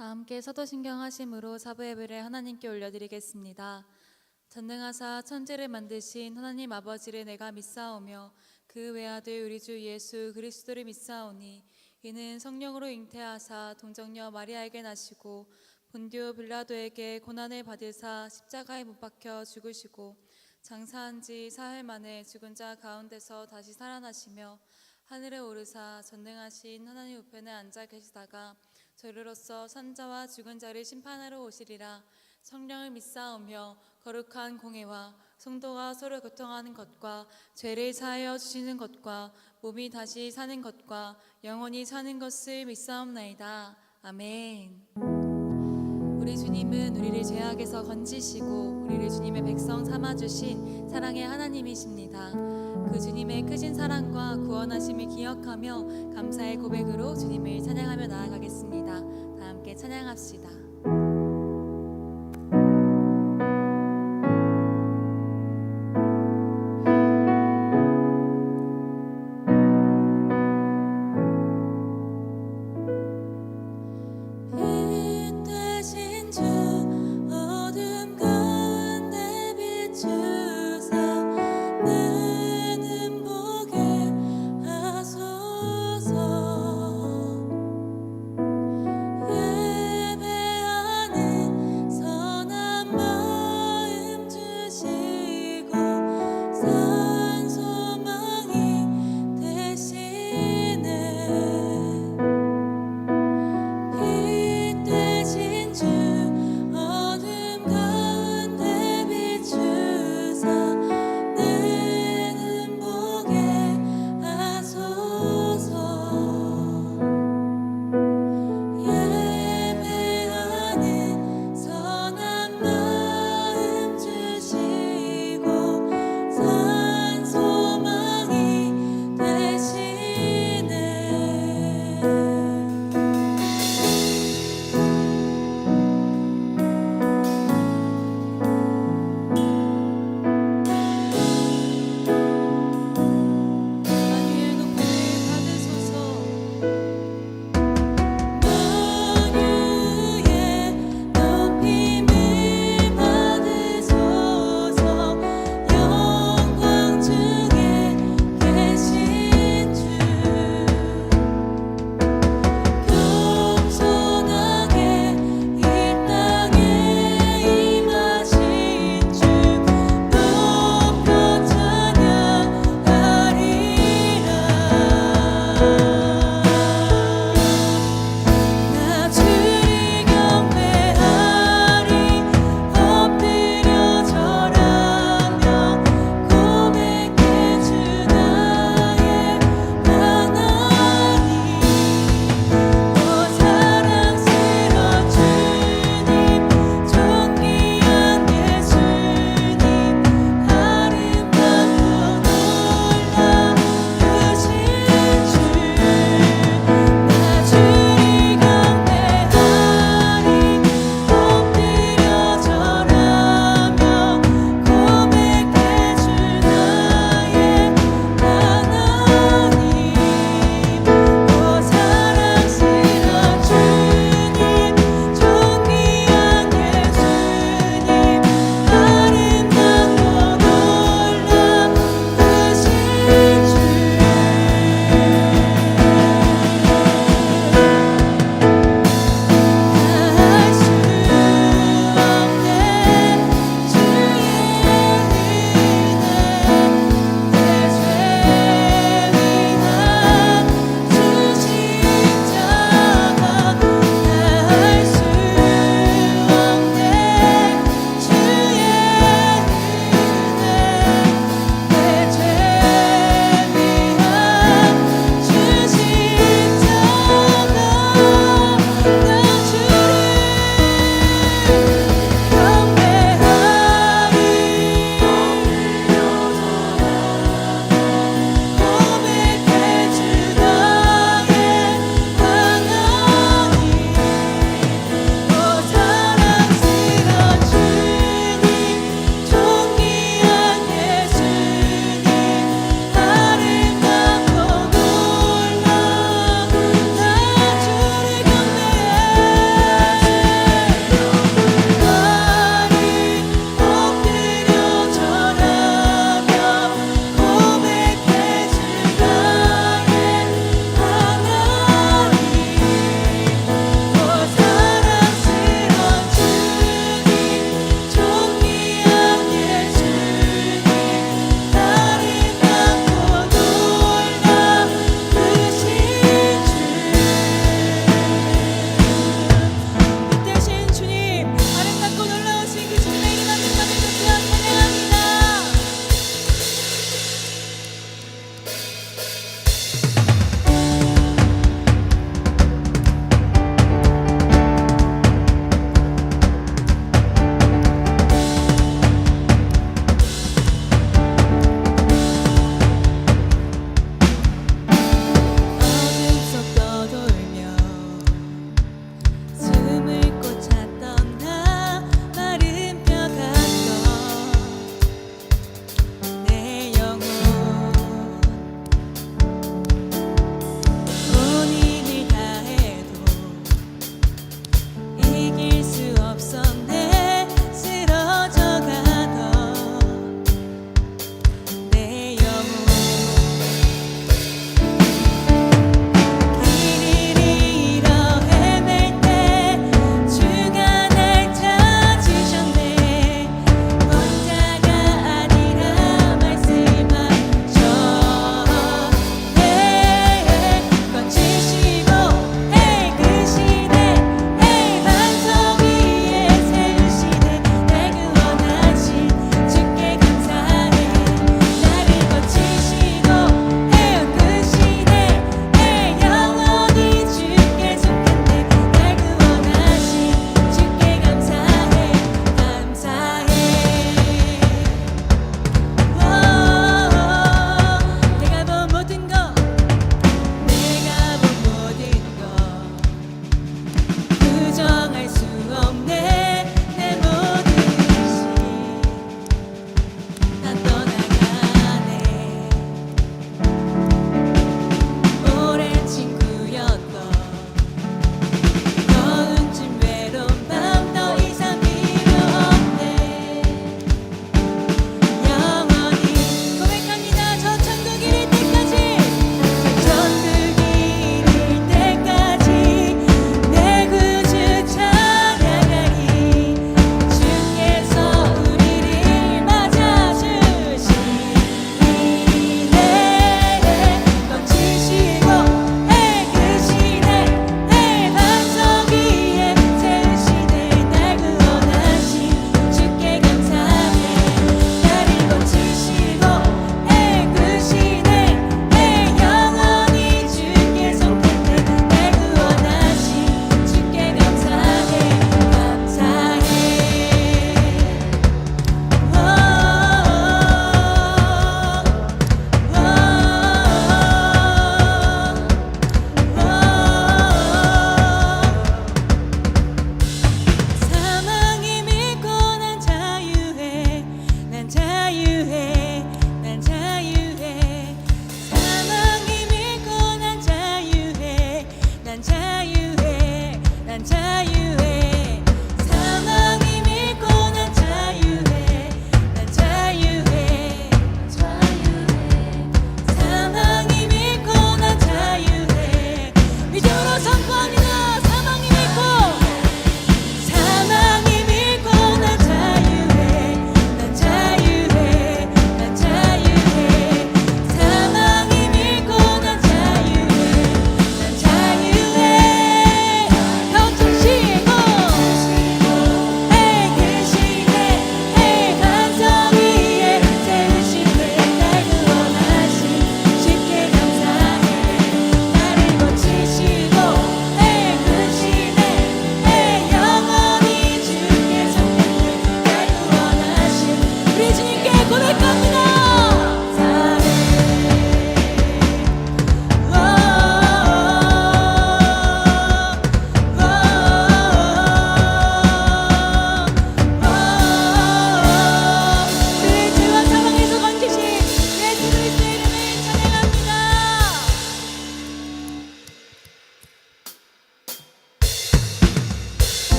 다 함께 사도신경 하심으로 사부 예배를 하나님께 올려드리겠습니다. 전능하사 천지를 만드신 하나님 아버지를 내가 믿사오며 그 외아들 우리 주 예수 그리스도를 믿사오니 이는 성령으로 잉태하사 동정녀 마리아에게 나시고 본디오 빌라도에게 고난을 받으사 십자가에 못 박혀 죽으시고 장사한 지 사흘 만에 죽은 자 가운데서 다시 살아나시며 하늘에 오르사 전능하신 하나님 우편에 앉아 계시다가 저리로서 산자와 죽은 자를 심판하러 오시리라. 성령을 믿사오며 거룩한 공회와 성도가 서로 교통하는 것과 죄를 사하여 주시는 것과 몸이 다시 사는 것과 영원히 사는 것을 믿사옵나이다. 아멘. 우리 주님은 우리를 죄악에서 건지시고 우리를 주님의 백성 삼아주신 사랑의 하나님이십니다. 그 주님의 크신 사랑과 구원하심을 기억하며 감사의 고백으로 주님을 찬양하며 나아가겠습니다. 다 함께 찬양합시다.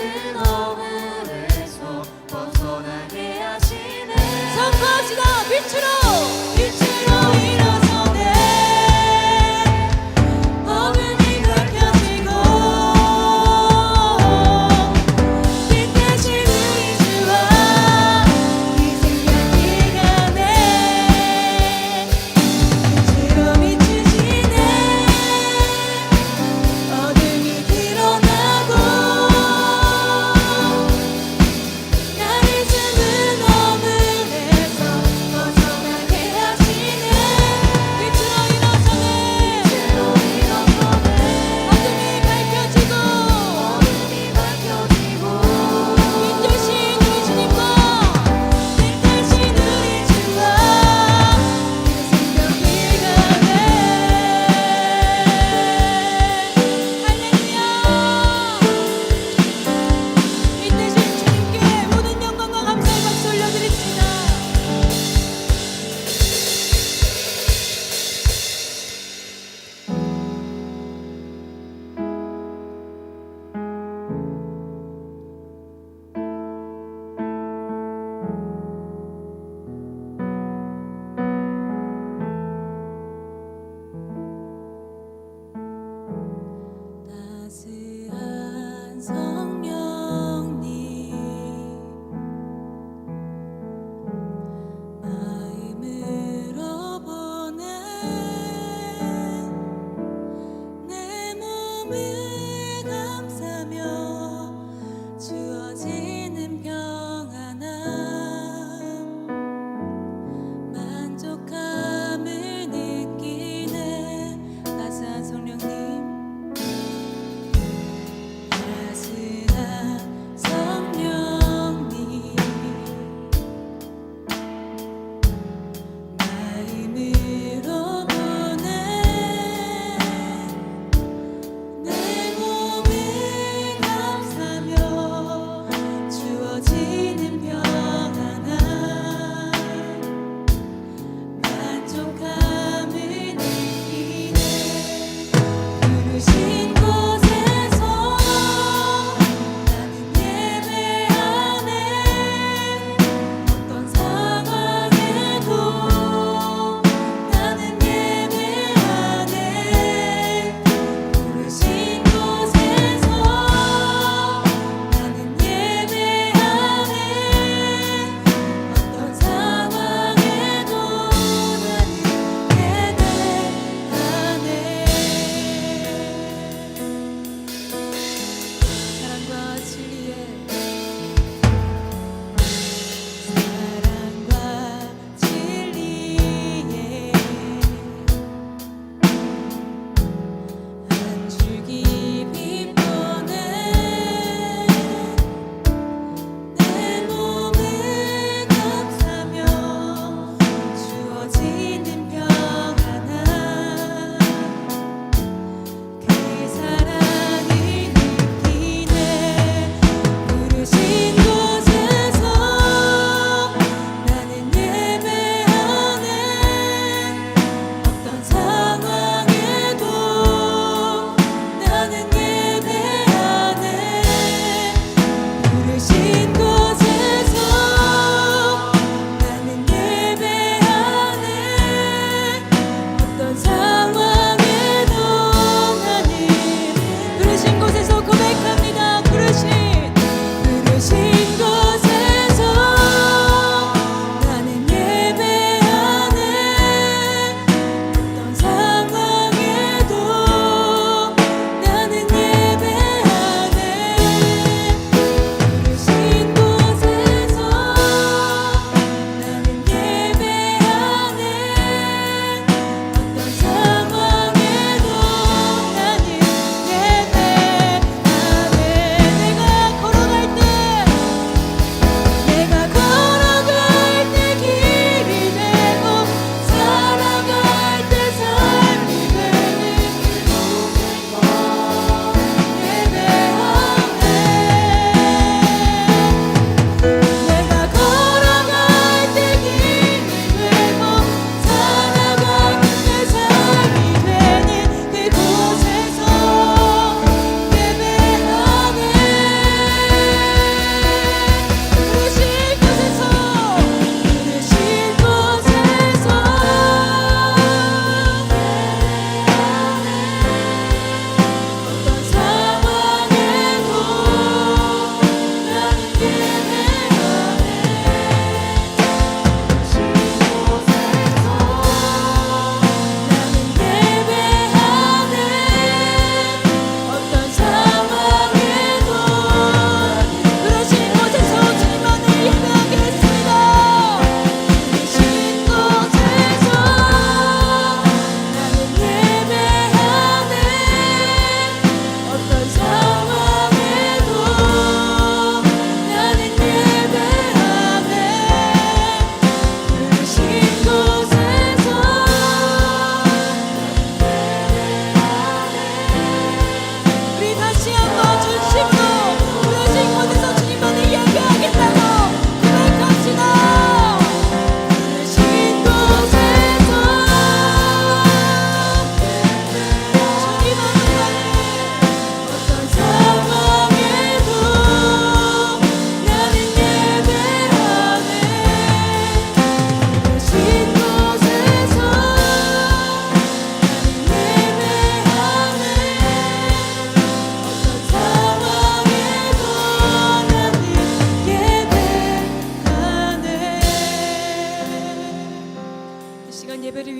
숨은 어둠에서 벗어나게 하시네. 선포하시다 빛으로 일어서네. 어둠이 밝혀지고 빛 대신 우리 주와 이 생명이 가네. 빛으로 비추시네. 어둠이 드러나고 나를 숨은 어둠에서 벗어나게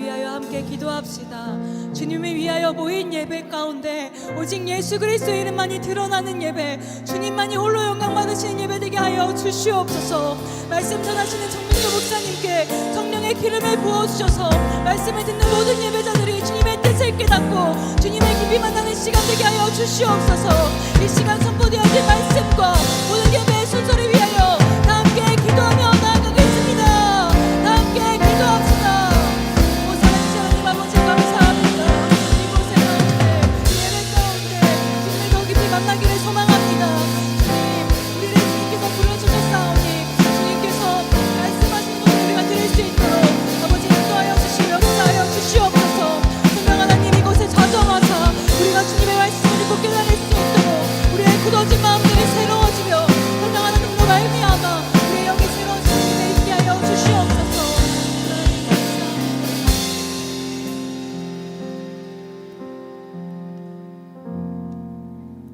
위하여 함께 기도합시다. 주님을 위하여 모인 예배 가운데 오직 예수 그리스도의 이름만이 드러나는 예배, 주님만이 홀로 영광 받으시는 예배 되게 하여 주시옵소서. 말씀 전하시는 정민교 목사님께 성령의 기름을 부어주셔서 말씀을 듣는 모든 예배자들이 주님의 뜻을 깨닫고 주님의 깊이 만나는 시간 되게 하여 주시옵소서. 이 시간 선포되어진 말씀과 모든 예배의 순서를 위하여 다 함께 기도하며 나아가겠습니다. 다 함께 기도합시다. 오 사랑하신 하나님 아버지 감사합니다. 이곳에 가운데 이 예배 가운데 주님을 더 깊이 만나기를 소망합니다. 주님, 우리를 주님께서 불러주셨사오니 주님께서 말씀하시는 것을 우리가 들을 수 있도록 아버지 인도하여 주시고 역사하여 주시옵소서. 성령 하나님 이곳에 좌정하사 우리가 주님의 말씀을 듣고 깨달을 수 있도록 우리의 굳어진 마음들이 새로워지며 성령 하나님으로 말미암아 우리의 영이 새로워지는 일에 있게 하여 주시옵소서. 하나님 감사합니다.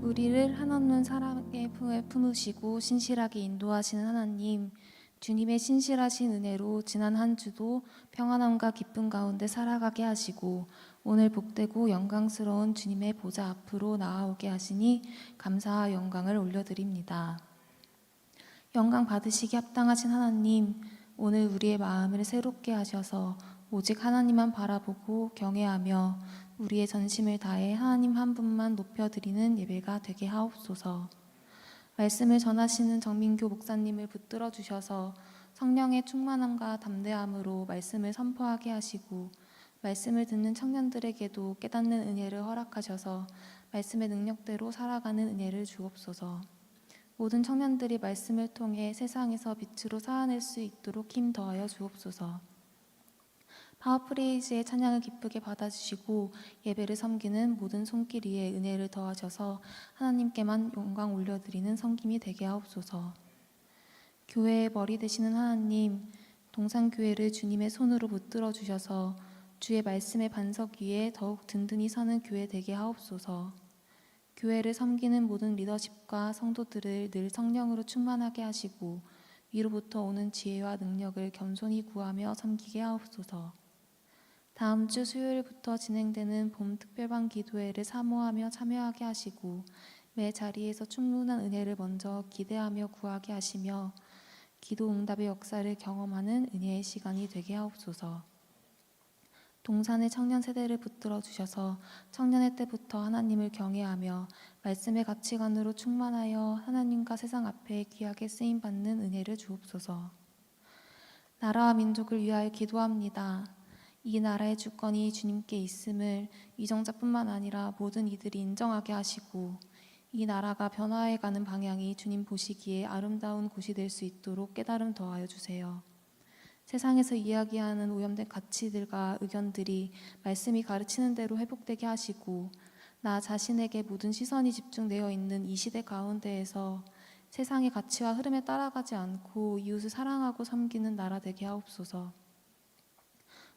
우리를 한없는 사랑의 품에 품으시고 신실하게 인도하시는 하나님, 주님의 신실하신 은혜로 지난 한 주도 평안함과 기쁨 가운데 살아가게 하시고 오늘 복되고 영광스러운 주님의 보좌 앞으로 나아오게 하시니 감사와 영광을 올려드립니다. 영광 받으시기 합당하신 하나님, 오늘 우리의 마음을 새롭게 하셔서 오직 하나님만 바라보고 경외하며 우리의 전심을 다해 하나님 한 분만 높여드리는 예배가 되게 하옵소서. 말씀을 전하시는 정민교 목사님을 붙들어 주셔서 성령의 충만함과 담대함으로 말씀을 선포하게 하시고 말씀을 듣는 청년들에게도 깨닫는 은혜를 허락하셔서 말씀의 능력대로 살아가는 은혜를 주옵소서. 모든 청년들이 말씀을 통해 세상에서 빛으로 살아낼 수 있도록 힘 더하여 주옵소서. 파워프레이즈의 찬양을 기쁘게 받아주시고 예배를 섬기는 모든 손길 위에 은혜를 더하셔서 하나님께만 영광 올려드리는 섬김이 되게 하옵소서. 교회의 머리 되시는 하나님, 동산교회를 주님의 손으로 붙들어 주셔서 주의 말씀의 반석 위에 더욱 든든히 서는 교회 되게 하옵소서. 교회를 섬기는 모든 리더십과 성도들을 늘 성령으로 충만하게 하시고 위로부터 오는 지혜와 능력을 겸손히 구하며 섬기게 하옵소서. 다음 주 수요일부터 진행되는 봄 특별반 기도회를 사모하며 참여하게 하시고 매 자리에서 충분한 은혜를 먼저 기대하며 구하게 하시며 기도 응답의 역사를 경험하는 은혜의 시간이 되게 하옵소서. 동산의 청년 세대를 붙들어 주셔서 청년의 때부터 하나님을 경외하며 말씀의 가치관으로 충만하여 하나님과 세상 앞에 귀하게 쓰임 받는 은혜를 주옵소서. 나라와 민족을 위하여 기도합니다. 이 나라의 주권이 주님께 있음을 위정자뿐만 아니라 모든 이들이 인정하게 하시고 이 나라가 변화해가는 방향이 주님 보시기에 아름다운 곳이 될 수 있도록 깨달음 더하여 주세요. 세상에서 이야기하는 오염된 가치들과 의견들이 말씀이 가르치는 대로 회복되게 하시고 나 자신에게 모든 시선이 집중되어 있는 이 시대 가운데에서 세상의 가치와 흐름에 따라가지 않고 이웃을 사랑하고 섬기는 나라 되게 하옵소서.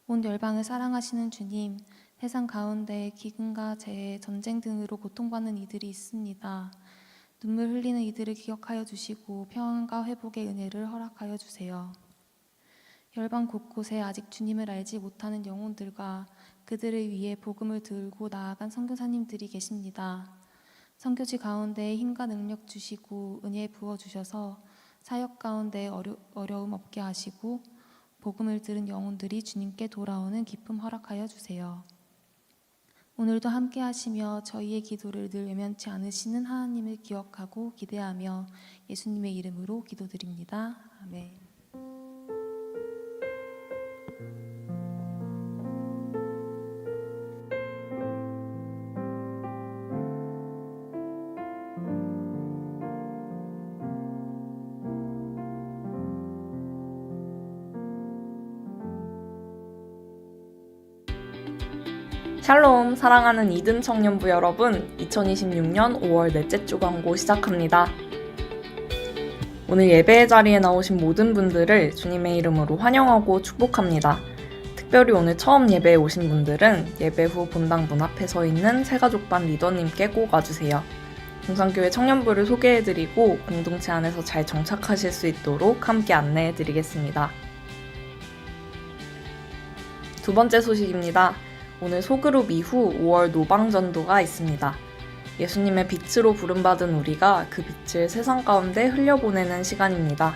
온 열방을 사랑하시는 주님, 세상 가운데 기근과 재해, 전쟁 등으로 고통받는 이들이 있습니다. 눈물 흘리는 이들을 기억하여 주시고 평안과 회복의 은혜를 허락하여 주세요. 열방 곳곳에 아직 주님을 알지 못하는 영혼들과 그들을 위해 복음을 들고 나아간 선교사님들이 계십니다. 선교지 가운데 힘과 능력 주시고 은혜 부어주셔서 사역 가운데 어려움 없게 하시고 복음을 들은 영혼들이 주님께 돌아오는 기쁨 허락하여 주세요. 오늘도 함께 하시며 저희의 기도를 늘 외면치 않으시는 하나님을 기억하고 기대하며 예수님의 이름으로 기도드립니다. 아멘. 샬롬, 사랑하는 이든 청년부 여러분, 2026년 5월 넷째 주 광고 시작합니다. 오늘 예배의 자리에 나오신 모든 분들을 주님의 이름으로 환영하고 축복합니다. 특별히 오늘 처음 예배에 오신 분들은 예배 후 본당 문 앞에 서 있는 새가족반 리더님께 꼭 와주세요. 동산교회 청년부를 소개해드리고 공동체 안에서 잘 정착하실 수 있도록 함께 안내해드리겠습니다. 두 번째 소식입니다. 오늘 소그룹 이후 5월 노방전도가 있습니다. 예수님의 빛으로 부름받은 우리가 그 빛을 세상 가운데 흘려보내는 시간입니다.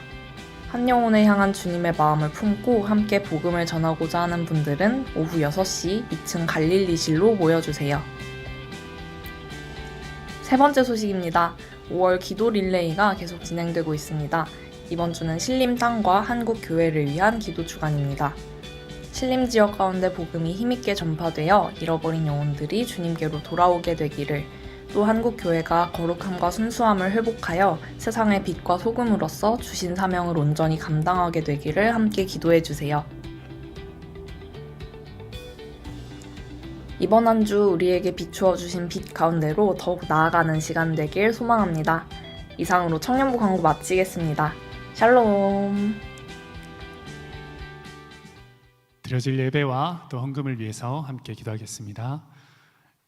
한 영혼을 향한 주님의 마음을 품고 함께 복음을 전하고자 하는 분들은 오후 6시 2층 갈릴리실로 모여주세요. 세 번째 소식입니다. 5월 기도 릴레이가 계속 진행되고 있습니다. 이번 주는 신림 땅과 한국 교회를 위한 기도 주간입니다. 신림 지역 가운데 복음이 힘있게 전파되어 잃어버린 영혼들이 주님께로 돌아오게 되기를, 또 한국 교회가 거룩함과 순수함을 회복하여 세상의 빛과 소금으로서 주신 사명을 온전히 감당하게 되기를 함께 기도해 주세요. 이번 한 주 우리에게 비추어 주신 빛 가운데로 더욱 나아가는 시간 되길 소망합니다. 이상으로 청년부 광고 마치겠습니다. 샬롬. 드려질 예배와 또 헌금을 위해서 함께 기도하겠습니다.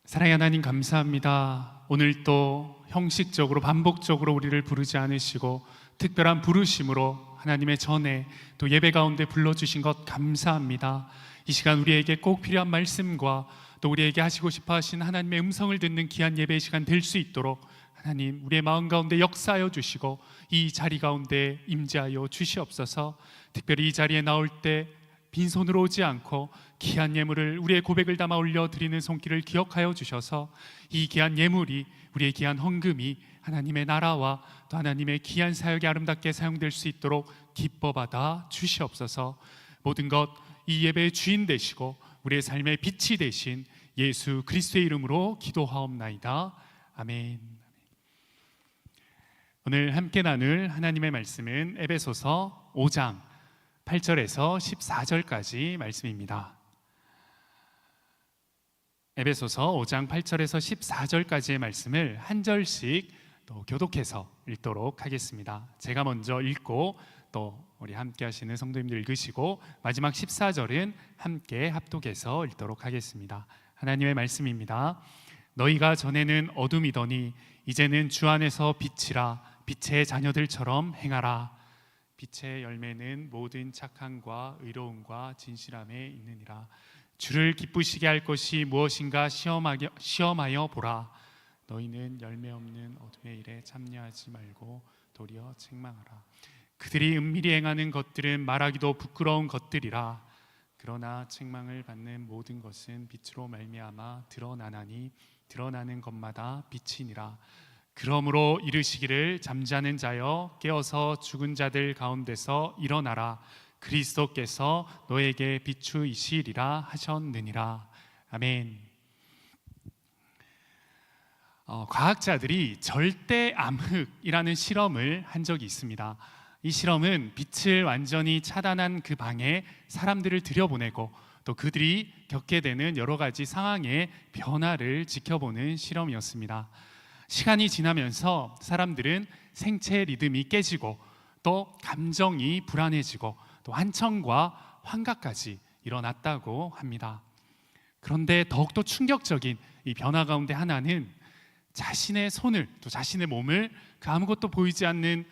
사랑의 하나님, 감사합니다. 오늘 또 형식적으로 반복적으로 우리를 부르지 않으시고 특별한 부르심으로 하나님의 전에 또 예배 가운데 불러주신 것 감사합니다. 이 시간 우리에게 꼭 필요한 말씀과 또 우리에게 하시고 싶어 하신 하나님의 음성을 듣는 귀한 예배의 시간 될 수 있도록 하나님, 우리의 마음 가운데 역사하여 주시고 이 자리 가운데 임재하여 주시옵소서. 특별히 이 자리에 나올 때 빈손으로 오지 않고 귀한 예물을, 우리의 고백을 담아 올려드리는 손길을 기억하여 주셔서 이 귀한 예물이, 우리의 귀한 헌금이 하나님의 나라와 또 하나님의 귀한 사역에 아름답게 사용될 수 있도록 기뻐 받아 주시옵소서. 모든 것 이 예배의 주인 되시고 우리의 삶의 빛이 되신 예수 그리스도의 이름으로 기도하옵나이다. 아멘. 오늘 함께 나눌 하나님의 말씀은 에베소서 5장 8절에서 14절까지 말씀입니다. 에베소서 5장 8절에서 14절까지의 말씀을 한 절씩 또 교독해서 읽도록 하겠습니다. 제가 먼저 읽고 또 우리 함께 하시는 성도님들 읽으시고 마지막 14절은 함께 합독해서 읽도록 하겠습니다. 하나님의 말씀입니다. 너희가 전에는 어둠이더니 이제는 주 안에서 빛이라. 빛의 자녀들처럼 행하라. 빛의 열매는 모든 착함과 의로움과 진실함에 있느니라. 주를 기쁘시게 할 것이 무엇인가 시험하여 보라. 너희는 열매 없는 어둠의 일에 참여하지 말고 도리어 책망하라. 그들이 은밀히 행하는 것들은 말하기도 부끄러운 것들이라. 그러나 책망을 받는 모든 것은 빛으로 말미암아 드러나나니 드러나는 것마다 빛이니라. 그러므로 이르시기를 잠자는 자여 깨어서 죽은 자들 가운데서 일어나라. 그리스도께서 너에게 비추이시리라 하셨느니라. 아멘. 과학자들이 절대 암흑이라는 실험을 한 적이 있습니다. 이 실험은 빛을 완전히 차단한 그 방에 사람들을 들여보내고 또 그들이 겪게 되는 여러 가지 상황의 변화를 지켜보는 실험이었습니다. 시간이 지나면서 사람들은 생체 리듬이 깨지고 또 감정이 불안해지고 또 한청과 환각까지 일어났다고 합니다. 그런데 더욱더 충격적인 이 변화 가운데 하나는 자신의 손을 또 자신의 몸을 그 아무것도 보이지 않는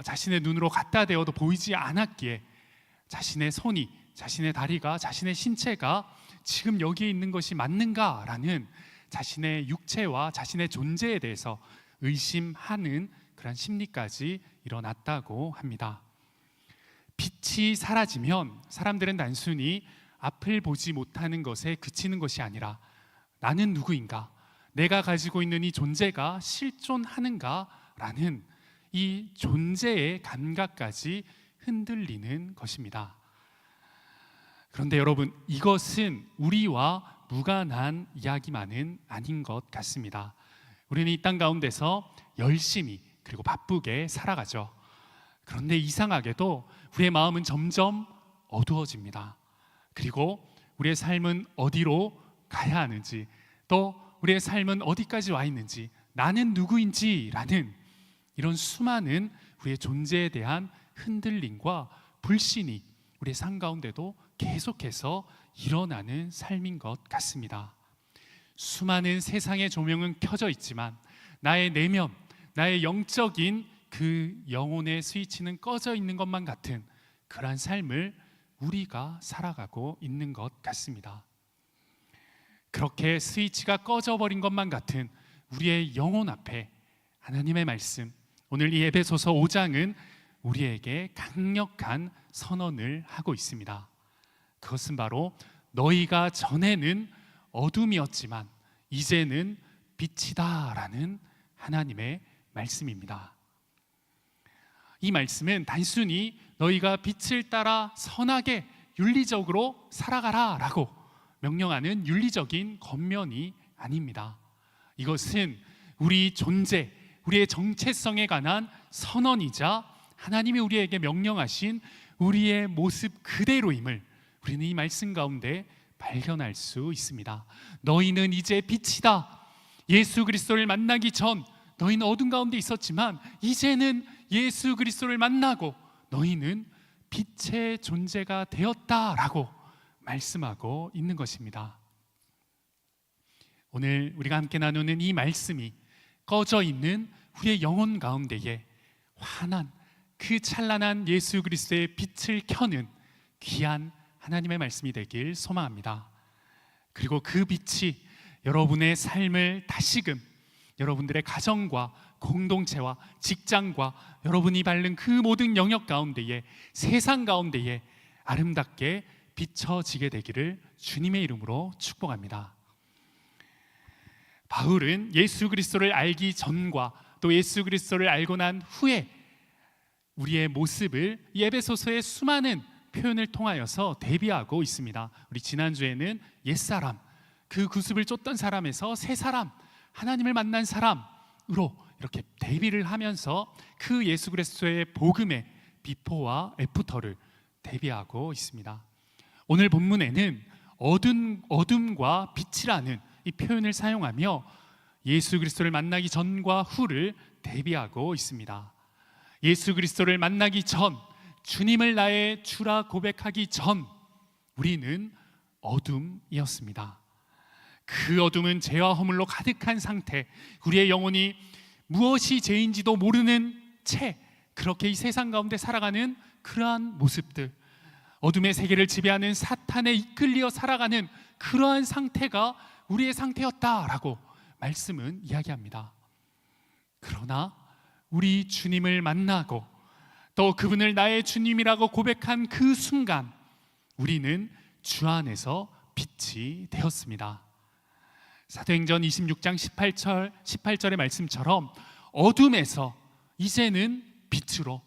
자신의 눈으로 갖다 대어도 보이지 않았기에 자신의 손이, 자신의 다리가, 자신의 신체가 지금 여기에 있는 것이 맞는가라는 자신의 육체와 자신의 존재에 대해서 의심하는 그런 심리까지 일어났다고 합니다. 빛이 사라지면 사람들은 단순히 앞을 보지 못하는 것에 그치는 것이 아니라 나는 누구인가? 내가 가지고 있는 이 존재가 실존하는가라는 이 존재의 감각까지 흔들리는 것입니다. 그런데 여러분, 이것은 우리와 무관한 이야기만은 아닌 것 같습니다. 우리는 이 땅 가운데서 열심히 그리고 바쁘게 살아가죠. 그런데 이상하게도 우리의 마음은 점점 어두워집니다. 그리고 우리의 삶은 어디로 가야 하는지, 또 우리의 삶은 어디까지 와 있는지, 나는 누구인지라는 이런 수많은 우리의 존재에 대한 흔들림과 불신이 우리의 삶 가운데도 계속해서 일어나는 삶인 것 같습니다. 수많은 세상의 조명은 켜져 있지만 나의 내면, 나의 영적인 그 영혼의 스위치는 꺼져 있는 것만 같은 그러한 삶을 우리가 살아가고 있는 것 같습니다. 그렇게 스위치가 꺼져버린 것만 같은 우리의 영혼 앞에 하나님의 말씀, 오늘 이 에베소서 5장은 우리에게 강력한 선언을 하고 있습니다. 그것은 바로 너희가 전에는 어둠이었지만 이제는 빛이다라는 하나님의 말씀입니다. 이 말씀은 단순히 너희가 빛을 따라 선하게 윤리적으로 살아가라라고 명령하는 윤리적인 겉면이 아닙니다. 이것은 우리 존재, 우리의 정체성에 관한 선언이자 하나님이 우리에게 명령하신 우리의 모습 그대로임을 우리는 이 말씀 가운데 발견할 수 있습니다. 너희는 이제 빛이다. 예수 그리스도를 만나기 전 너희는 어둠 가운데 있었지만 이제는 예수 그리스도를 만나고 너희는 빛의 존재가 되었다라고 말씀하고 있는 것입니다. 오늘 우리가 함께 나누는 이 말씀이 꺼져 있는 우리의 영혼 가운데에 환한 그 찬란한 예수 그리스도의 빛을 켜는 귀한 하나님의 말씀이 되길 소망합니다. 그리고 그 빛이 여러분의 삶을 다시금 여러분들의 가정과 공동체와 직장과 여러분이 밟는 그 모든 영역 가운데에 세상 가운데에 아름답게 비춰지게 되기를 주님의 이름으로 축복합니다. 바울은 예수 그리스도를 알기 전과 또 예수 그리스도를 알고 난 후에 우리의 모습을 이 에베소서의 수많은 표현을 통하여서 대비하고 있습니다. 우리 지난주에는 옛사람, 그 구습을 쫓던 사람에서 새 사람, 하나님을 만난 사람으로 이렇게 대비를 하면서 그 예수 그리스도의 복음의 비포와 애프터를 대비하고 있습니다. 오늘 본문에는 어둠과 빛이라는 이 표현을 사용하며 예수 그리스도를 만나기 전과 후를 대비하고 있습니다. 예수 그리스도를 만나기 전, 주님을 나의 주라 고백하기 전 우리는 어둠이었습니다. 그 어둠은 죄와 허물로 가득한 상태, 우리의 영혼이 무엇이 죄인지도 모르는 채 그렇게 이 세상 가운데 살아가는 그러한 모습들, 어둠의 세계를 지배하는 사탄에 이끌려 살아가는 그러한 상태가 우리의 상태였다라고 말씀은 이야기합니다. 그러나 우리 주님을 만나고 또 그분을 나의 주님이라고 고백한 그 순간 우리는 주 안에서 빛이 되었습니다. 사도행전 26장 18절의 말씀처럼 어둠에서 이제는 빛으로,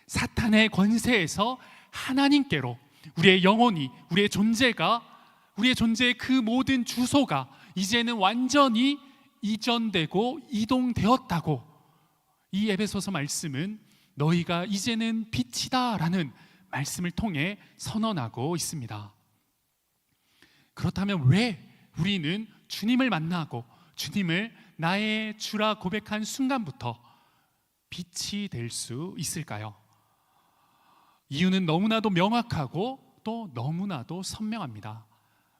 사탄의 권세에서 하나님께로 우리의 영혼이, 우리의 존재가, 우리의 존재의 그 모든 주소가 이제는 완전히 이전되고 이동되었다고 이 에베소서 말씀은 너희가 이제는 빛이다라는 말씀을 통해 선언하고 있습니다. 그렇다면 왜 우리는 주님을 만나고 주님을 나의 주라 고백한 순간부터 빛이 될 수 있을까요? 이유는 너무나도 명확하고 또 너무나도 선명합니다.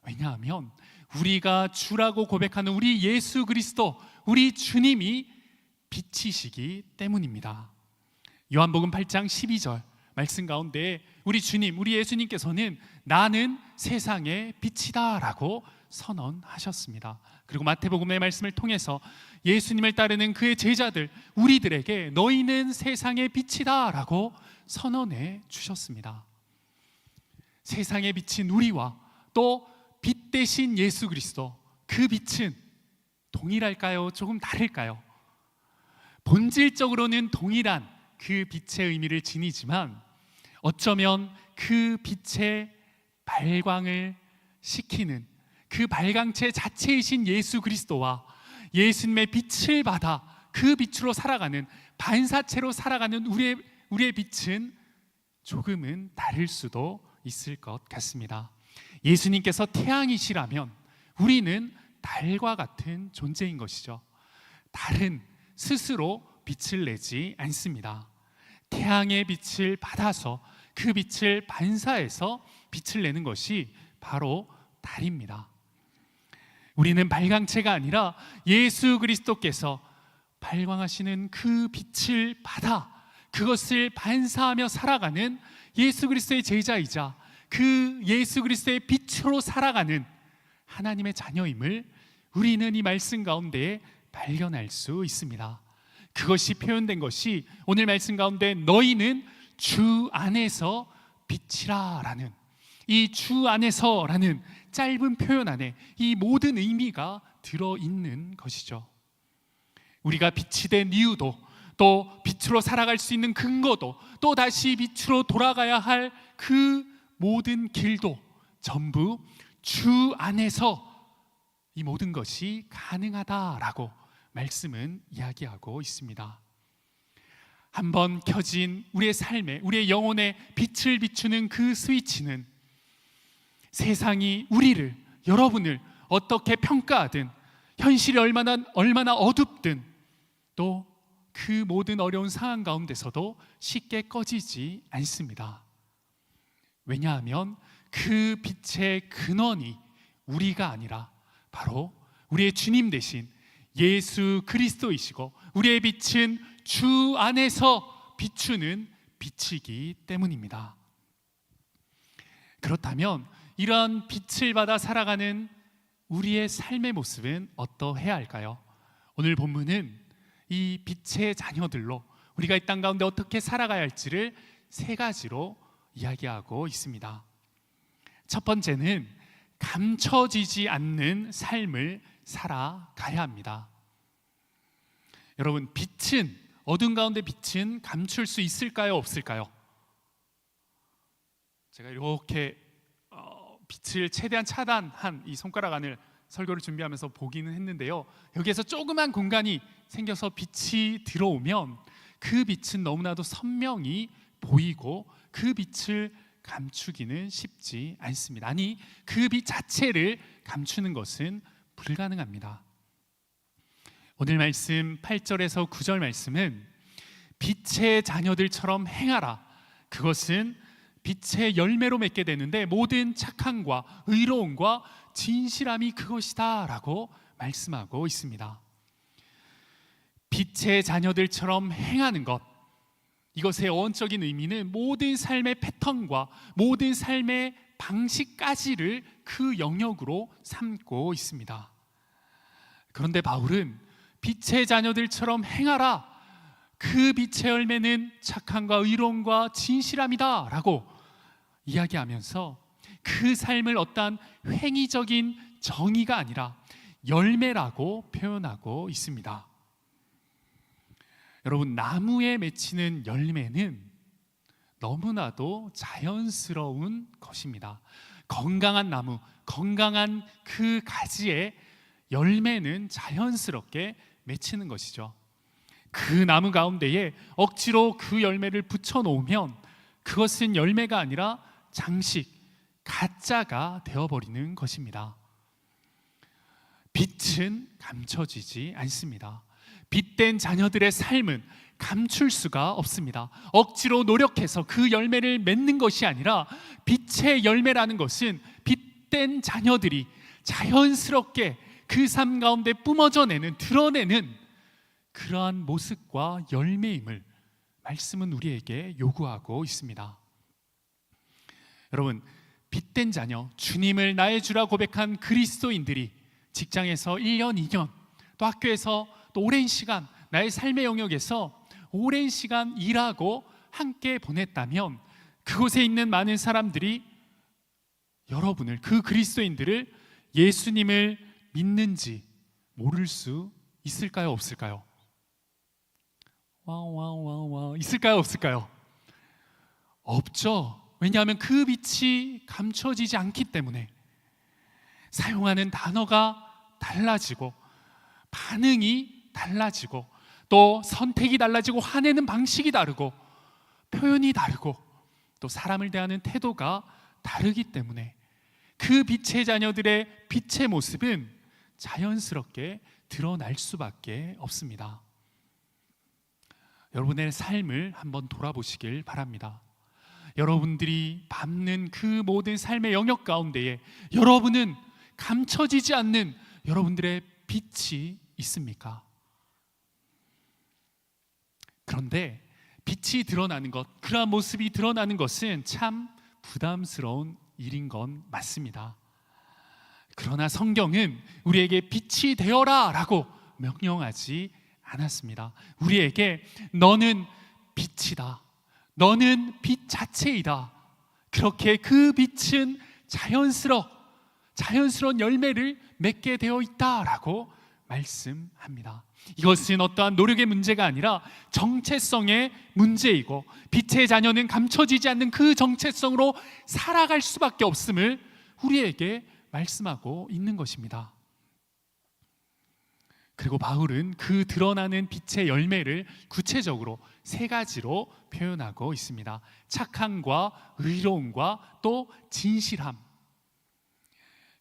왜냐하면 우리가 주라고 고백하는 우리 예수 그리스도, 우리 주님이 빛이시기 때문입니다. 요한복음 8장 12절 말씀 가운데 우리 주님, 우리 예수님께서는 나는 세상의 빛이다 라고 선언하셨습니다. 그리고 마태복음의 말씀을 통해서 예수님을 따르는 그의 제자들, 우리들에게 너희는 세상의 빛이다 라고 선언해 주셨습니다. 세상의 빛인 우리와 또 빛 대신 예수 그리스도, 그 빛은 동일할까요? 조금 다를까요? 본질적으로는 동일한 그 빛의 의미를 지니지만 어쩌면 그 빛의 발광을 시키는 그 발광체 자체이신 예수 그리스도와 예수님의 빛을 받아 그 빛으로 살아가는, 반사체로 살아가는 우리의 빛은 조금은 다를 수도 있을 것 같습니다. 예수님께서 태양이시라면 우리는 달과 같은 존재인 것이죠. 달은 스스로 빛을 내지 않습니다. 태양의 빛을 받아서 그 빛을 반사해서 빛을 내는 것이 바로 달입니다. 우리는 발광체가 아니라 예수 그리스도께서 발광하시는 그 빛을 받아 그것을 반사하며 살아가는 예수 그리스도의 제자이자 그 예수 그리스도의 빛으로 살아가는 하나님의 자녀임을 우리는 이 말씀 가운데 발견할 수 있습니다. 그것이 표현된 것이 오늘 말씀 가운데 너희는 주 안에서 빛이라 라는 이 주 안에서라는 짧은 표현 안에 이 모든 의미가 들어있는 것이죠. 우리가 빛이 된 이유도, 또 빛으로 살아갈 수 있는 근거도, 또 다시 빛으로 돌아가야 할 그 모든 길도 전부 주 안에서 이 모든 것이 가능하다라고 말씀은 이야기하고 있습니다. 한번 켜진 우리의 삶에, 우리의 영혼에 빛을 비추는 그 스위치는 세상이 우리를, 여러분을 어떻게 평가하든, 현실이 얼마나 어둡든, 또 그 모든 어려운 상황 가운데서도 쉽게 꺼지지 않습니다. 왜냐하면 그 빛의 근원이 우리가 아니라 바로 우리의 주님 되신 예수 그리스도이시고, 우리의 빛은 주 안에서 비추는 빛이기 때문입니다. 그렇다면 이런 빛을 받아 살아가는 우리의 삶의 모습은 어떠해야 할까요? 오늘 본문은 이 빛의 자녀들로 우리가 이 땅 가운데 어떻게 살아가야 할지를 세 가지로 이야기하고 있습니다. 첫 번째는 감춰지지 않는 삶을 살아가야 합니다. 여러분, 빛은, 어둠 가운데 빛은 감출 수 있을까요, 없을까요? 제가 이렇게 빛을 최대한 차단한 이 손가락 안을 설교를 준비하면서 보기는 했는데요, 여기에서 조그만 공간이 생겨서 빛이 들어오면 그 빛은 너무나도 선명히 보이고 그 빛을 감추기는 쉽지 않습니다. 아니, 그 빛 자체를 감추는 것은 불가능합니다. 오늘 말씀 8절에서 9절 말씀은 빛의 자녀들처럼 행하라, 그것은 빛의 열매로 맺게 되는데 모든 착함과 의로움과 진실함이 그것이다 라고 말씀하고 있습니다. 빛의 자녀들처럼 행하는 것, 이것의 어원적인 의미는 모든 삶의 패턴과 모든 삶의 방식까지를 그 영역으로 삼고 있습니다. 그런데 바울은 빛의 자녀들처럼 행하라, 그 빛의 열매는 착함과 의로움과 진실함이다 라고 이야기하면서 그 삶을 어떠한 횡의적인 정의가 아니라 열매라고 표현하고 있습니다. 여러분, 나무에 맺히는 열매는 너무나도 자연스러운 것입니다. 건강한 나무, 건강한 그 가지에 열매는 자연스럽게 맺히는 것이죠. 그 나무 가운데에 억지로 그 열매를 붙여놓으면 그것은 열매가 아니라 장식, 가짜가 되어버리는 것입니다. 빛은 감춰지지 않습니다. 빛된 자녀들의 삶은 감출 수가 없습니다. 억지로 노력해서 그 열매를 맺는 것이 아니라 빛의 열매라는 것은 빛된 자녀들이 자연스럽게 그 삶 가운데 뿜어져 내는, 드러내는 그러한 모습과 열매임을 말씀은 우리에게 요구하고 있습니다. 여러분, 빛된 자녀, 주님을 나의 주라 고백한 그리스도인들이 직장에서 1년, 2년, 또 학교에서 또 오랜 시간, 나의 삶의 영역에서 오랜 시간 일하고 함께 보냈다면 그곳에 있는 많은 사람들이 여러분을, 그 그리스도인들을 예수님을 믿는지 모를 수 있을까요, 없을까요? 있을까요, 없을까요? 없죠. 왜냐하면 그 빛이 감춰지지 않기 때문에. 사용하는 단어가 달라지고 반응이 달라지고 또 선택이 달라지고 화내는 방식이 다르고 표현이 다르고 또 사람을 대하는 태도가 다르기 때문에 그 빛의 자녀들의 빛의 모습은 자연스럽게 드러날 수밖에 없습니다. 여러분의 삶을 한번 돌아보시길 바랍니다. 여러분들이 밟는 그 모든 삶의 영역 가운데에 여러분은 감춰지지 않는 여러분들의 빛이 있습니까? 그런데 빛이 드러나는 것, 그러한 모습이 드러나는 것은 참 부담스러운 일인 건 맞습니다. 그러나 성경은 우리에게 빛이 되어라 라고 명령하지 않았습니다. 우리에게 너는 빛이다, 너는 빛 자체이다, 그렇게 그 빛은 자연스러운 열매를 맺게 되어 있다라고 말씀합니다. 이것은 어떠한 노력의 문제가 아니라 정체성의 문제이고, 빛의 자녀는 감춰지지 않는 그 정체성으로 살아갈 수밖에 없음을 우리에게 말씀하고 있는 것입니다. 그리고 바울은 그 드러나는 빛의 열매를 구체적으로 3가지로 표현하고 있습니다. 착함과 의로움과 또 진실함.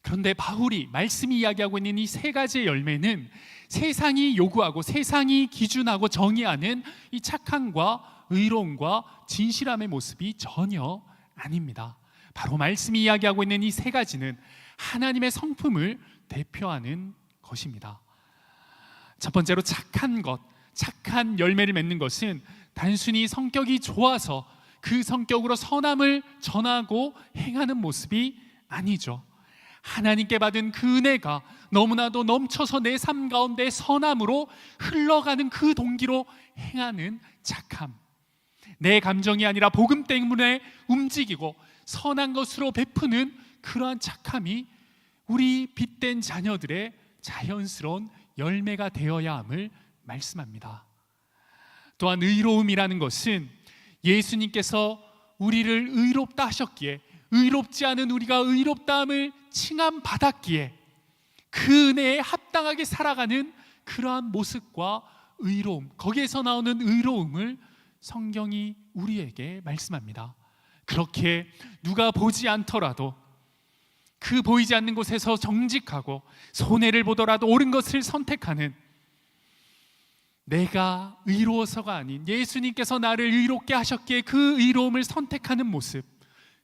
그런데 바울이 말씀이 이야기하고 있는 이 3가지의 열매는 세상이 요구하고 세상이 기준하고 정의하는 이 착함과 의로움과 진실함의 모습이 전혀 아닙니다. 바로 말씀이 이야기하고 있는 이 3가지는 하나님의 성품을 대표하는 것입니다. 첫 번째로 착한 것, 착한 열매를 맺는 것은 단순히 성격이 좋아서 그 성격으로 선함을 전하고 행하는 모습이 아니죠. 하나님께 받은 그 은혜가 너무나도 넘쳐서 내 삶 가운데 선함으로 흘러가는 그 동기로 행하는 착함. 내 감정이 아니라 복음 때문에 움직이고 선한 것으로 베푸는 그러한 착함이 우리 빛된 자녀들의 자연스러운 열매가 되어야 함을 말씀합니다. 또한 의로움이라는 것은 예수님께서 우리를 의롭다 하셨기에, 의롭지 않은 우리가 의롭다함을 칭함받았기에 그 은혜에 합당하게 살아가는 그러한 모습과 의로움, 거기에서 나오는 의로움을 성경이 우리에게 말씀합니다. 그렇게 누가 보지 않더라도 그 보이지 않는 곳에서 정직하고 손해를 보더라도 옳은 것을 선택하는, 내가 의로워서가 아닌 예수님께서 나를 의롭게 하셨기에 그 의로움을 선택하는 모습,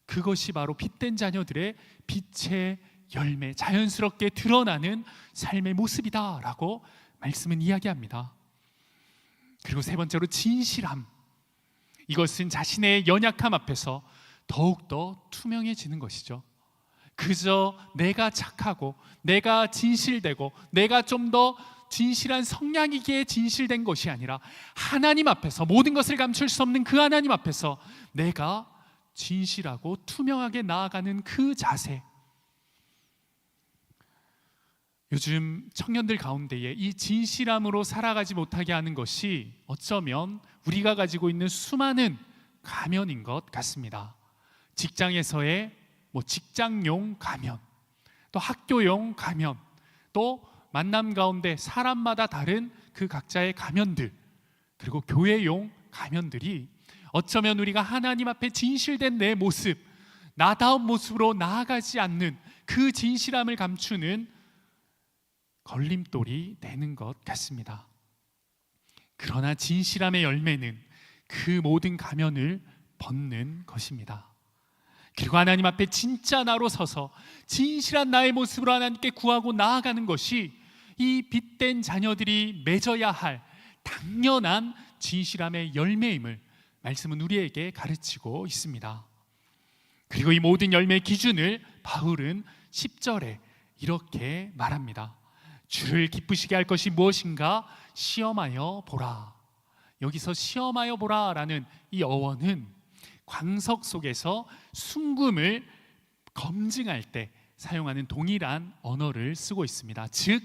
그것이 바로 빛된 자녀들의 빛의 열매, 자연스럽게 드러나는 삶의 모습이다라고 말씀은 이야기합니다. 그리고 3번째로 진실함. 이것은 자신의 연약함 앞에서 더욱더 투명해지는 것이죠. 그저 내가 착하고 내가 진실되고 내가 좀 더 진실한 성량이기에 진실된 것이 아니라 하나님 앞에서, 모든 것을 감출 수 없는 그 하나님 앞에서 내가 진실하고 투명하게 나아가는 그 자세. 요즘 청년들 가운데에 이 진실함으로 살아가지 못하게 하는 것이 어쩌면 우리가 가지고 있는 수많은 가면인 것 같습니다. 직장에서의 직장용 가면, 또 학교용 가면, 또 만남 가운데 사람마다 다른 그 각자의 가면들, 그리고 교회용 가면들이 어쩌면 우리가 하나님 앞에 진실된 내 모습, 나다운 모습으로 나아가지 않는 그 진실함을 감추는 걸림돌이 되는 것 같습니다. 그러나 진실함의 열매는 그 모든 가면을 벗는 것입니다. 그리고 하나님 앞에 진짜 나로 서서 진실한 나의 모습으로 하나님께 구하고 나아가는 것이 이 빛된 자녀들이 맺어야 할 당연한 진실함의 열매임을 말씀은 우리에게 가르치고 있습니다. 그리고 이 모든 열매의 기준을 바울은 10절에 이렇게 말합니다. 주를 기쁘시게 할 것이 무엇인가 시험하여 보라. 여기서 시험하여 보라라는 이 어원은 광석 속에서 순금을 검증할 때 사용하는 동일한 언어를 쓰고 있습니다. 즉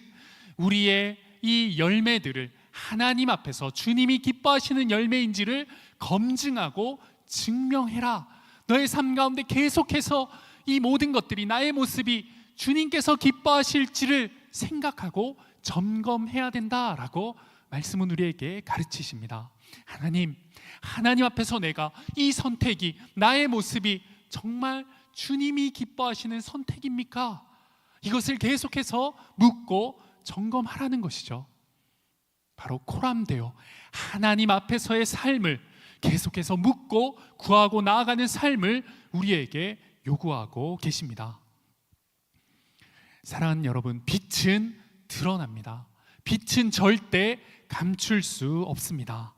우리의 이 열매들을 하나님 앞에서 주님이 기뻐하시는 열매인지를 검증하고 증명해라. 너의 삶 가운데 계속해서 이 모든 것들이, 나의 모습이 주님께서 기뻐하실지를 생각하고 점검해야 된다라고 말씀은 우리에게 가르치십니다. 하나님 앞에서 내가 이 선택이, 나의 모습이 정말 주님이 기뻐하시는 선택입니까? 이것을 계속해서 묻고 점검하라는 것이죠. 바로 코람데오, 하나님 앞에서의 삶을 계속해서 묻고 구하고 나아가는 삶을 우리에게 요구하고 계십니다. 사랑하는 여러분, 빛은 드러납니다. 빛은 절대 감출 수 없습니다.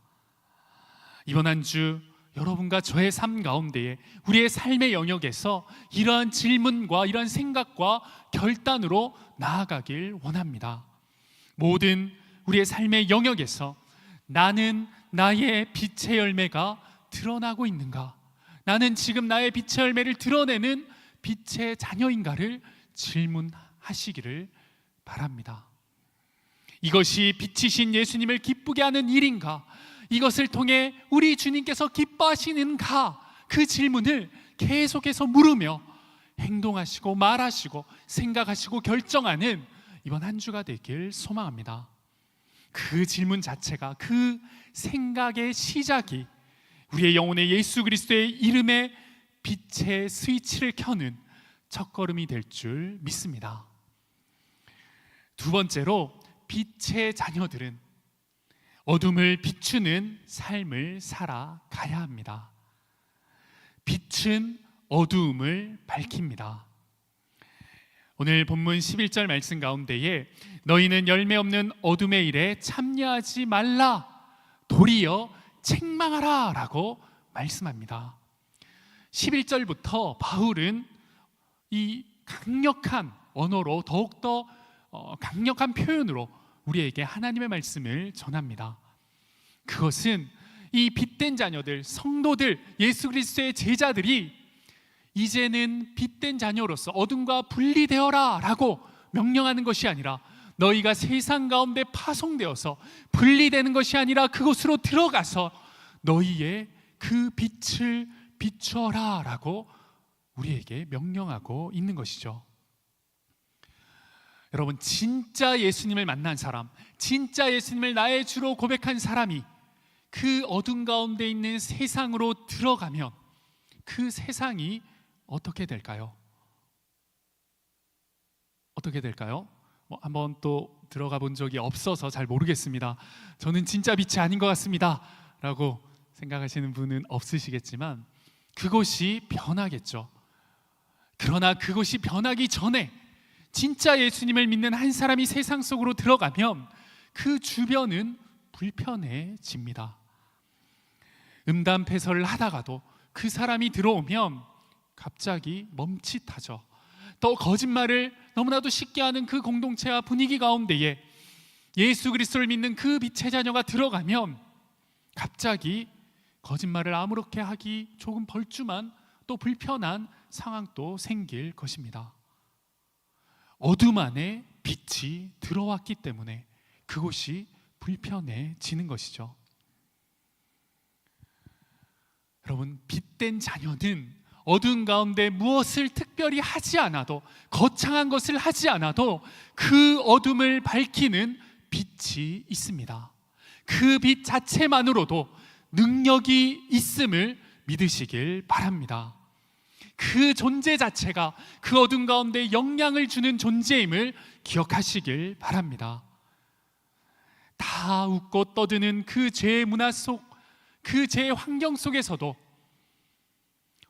이번 한 주 여러분과 저의 삶 가운데에 우리의 삶의 영역에서 이러한 질문과 이러한 생각과 결단으로 나아가길 원합니다. 모든 우리의 삶의 영역에서 나는 나의 빛의 열매가 드러나고 있는가? 나는 지금 나의 빛의 열매를 드러내는 빛의 자녀인가를 질문하시기를 바랍니다. 이것이 빛이신 예수님을 기쁘게 하는 일인가? 이것을 통해 우리 주님께서 기뻐하시는가? 그 질문을 계속해서 물으며 행동하시고 말하시고 생각하시고 결정하는 이번 한 주가 되길 소망합니다. 그 질문 자체가, 그 생각의 시작이 우리의 영혼의 예수 그리스도의 이름의 빛의 스위치를 켜는 첫걸음이 될 줄 믿습니다. 두 번째로, 빛의 자녀들은 어둠을 비추는 삶을 살아가야 합니다. 빛은 어두움을 밝힙니다. 오늘 본문 11절 말씀 가운데에 너희는 열매 없는 어둠의 일에 참여하지 말라, 도리어 책망하라 라고 말씀합니다. 11절부터 바울은 이 강력한 언어로, 더욱더 강력한 표현으로 우리에게 하나님의 말씀을 전합니다. 그것은 이 빛된 자녀들, 성도들, 예수 그리스도의 제자들이 이제는 빛된 자녀로서 어둠과 분리되어라 라고 명령하는 것이 아니라, 너희가 세상 가운데 파송되어서 분리되는 것이 아니라 그곳으로 들어가서 너희의 그 빛을 비추어라 라고 우리에게 명령하고 있는 것이죠. 여러분, 진짜 예수님을 만난 사람, 진짜 예수님을 나의 주로 고백한 사람이 그 어둠 가운데 있는 세상으로 들어가면 그 세상이 어떻게 될까요? 어떻게 될까요? 한번 또 들어가 본 적이 없어서 잘 모르겠습니다. 저는 진짜 빛이 아닌 것 같습니다 라고 생각하시는 분은 없으시겠지만 그것이 변하겠죠. 그러나 그것이 변하기 전에 진짜 예수님을 믿는 한 사람이 세상 속으로 들어가면 그 주변은 불편해집니다. 음담패설을 하다가도 그 사람이 들어오면 갑자기 멈칫하죠. 또 거짓말을 너무나도 쉽게 하는 그 공동체와 분위기 가운데에 예수 그리스도를 믿는 그 빛의 자녀가 들어가면 갑자기 거짓말을 아무렇게 하기 조금 벌쭘한, 또 불편한 상황도 생길 것입니다. 어둠 안에 빛이 들어왔기 때문에 그것이 불편해지는 것이죠. 여러분, 빛된 자녀는 어두운 가운데 무엇을 특별히 하지 않아도, 거창한 것을 하지 않아도 그 어둠을 밝히는 빛이 있습니다. 그 빛 자체만으로도 능력이 있음을 믿으시길 바랍니다. 그 존재 자체가 그 어둠 가운데 영향을 주는 존재임을 기억하시길 바랍니다. 다 웃고 떠드는 그 죄의 문화 속, 그 죄의 환경 속에서도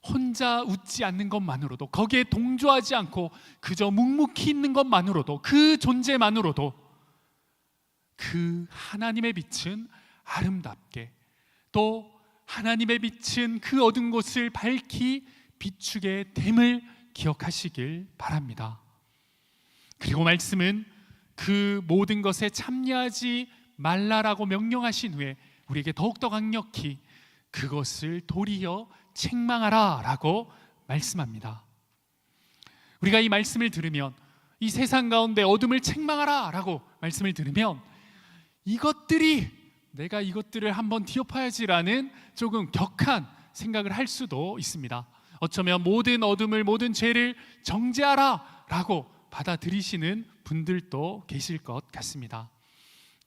혼자 웃지 않는 것만으로도, 거기에 동조하지 않고 그저 묵묵히 있는 것만으로도, 그 존재만으로도 그 하나님의 빛은 아름답게, 또 하나님의 빛은 그 어두운 곳을 밝히 비추게 됨을 기억하시길 바랍니다. 그리고 말씀은 그 모든 것에 참여하지 말라라고 명령하신 후에 우리에게 더욱더 강력히 그것을 도리어 책망하라 라고 말씀합니다. 우리가 이 말씀을 들으면, 이 세상 가운데 어둠을 책망하라 라고 말씀을 들으면 내가 이것들을 한번 뒤엎어야지라는 조금 격한 생각을 할 수도 있습니다. 어쩌면 모든 어둠을, 모든 죄를 정죄하라 라고 받아들이시는 분들도 계실 것 같습니다.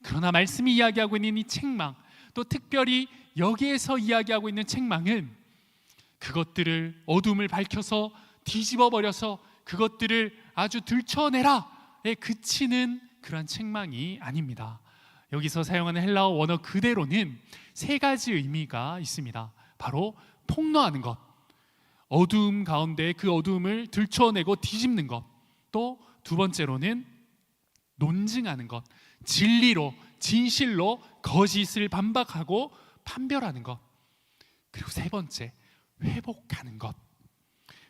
그러나 말씀이 이야기하고 있는 이 책망, 또 특별히 여기에서 이야기하고 있는 책망은 그것들을, 어둠을 밝혀서 뒤집어 버려서 그것들을 아주 들춰내라에 그치는 그런 책망이 아닙니다. 여기서 사용하는 헬라어 원어 그대로는 세 가지 의미가 있습니다. 바로 폭로하는 것, 어두움 가운데 그 어두움을 들춰내고 뒤집는 것, 또 두 번째로는 논증하는 것, 진리로, 진실로 거짓을 반박하고 판별하는 것, 그리고 세 번째, 회복하는 것.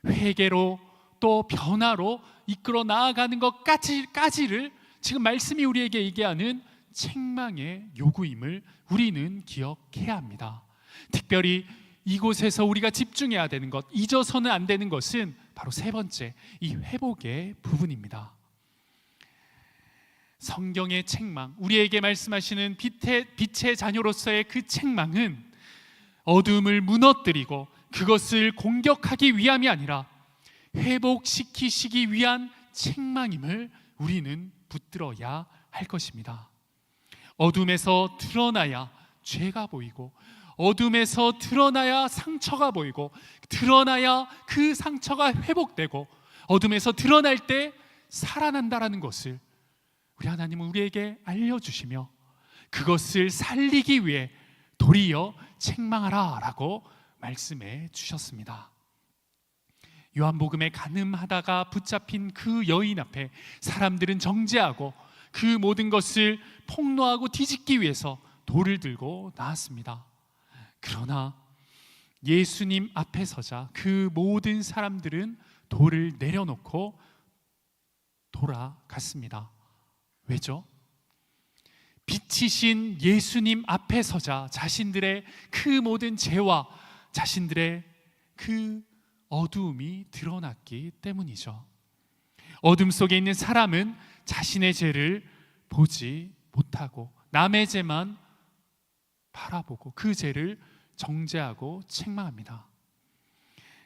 회개로 또 변화로 이끌어 나아가는 것까지를 지금 말씀이 우리에게 얘기하는 책망의 요구임을 우리는 기억해야 합니다. 특별히 이곳에서 우리가 집중해야 되는 것, 잊어서는 안 되는 것은 바로 세 번째, 이 회복의 부분입니다. 성경의 책망, 우리에게 말씀하시는 빛의 자녀로서의 그 책망은 어둠을 무너뜨리고 그것을 공격하기 위함이 아니라 회복시키시기 위한 책망임을 우리는 붙들어야 할 것입니다. 어둠에서 드러나야 죄가 보이고, 어둠에서 드러나야 상처가 보이고, 드러나야 그 상처가 회복되고, 어둠에서 드러날 때 살아난다라는 것을 우리 하나님은 우리에게 알려주시며, 그것을 살리기 위해 도리어 책망하라 라고 말씀해 주셨습니다. 요한복음에 간음하다가 붙잡힌 그 여인 앞에 사람들은 정죄하고 그 모든 것을 폭로하고 뒤집기 위해서 돌을 들고 나왔습니다. 그러나 예수님 앞에 서자 그 모든 사람들은 돌을 내려놓고 돌아갔습니다. 왜죠? 빛이신 예수님 앞에 서자 자신들의 그 모든 죄와 자신들의 그 어두움이 드러났기 때문이죠. 어둠 속에 있는 사람은 자신의 죄를 보지 못하고 남의 죄만 바라보고 그 죄를 정죄하고 책망합니다.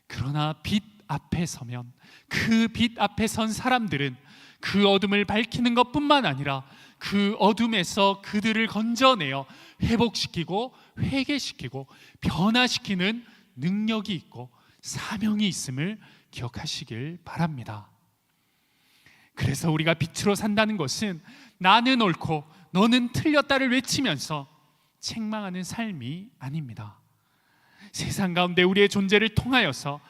그러나 빛 앞에 서면, 그 빛 앞에 선 사람들은 그 어둠을 밝히는 것뿐만 아니라 그 어둠에서 그들을 건져내어 회복시키고 회개시키고 변화시키는 능력이 있고 사명이 있음을 기억하시길 바랍니다. 그래서 우리가 빛으로 산다는 것은 나는 옳고 너는 틀렸다를 외치면서 책망하는 삶이 아닙니다. 세상 가운데 우리의 존재를 통하여서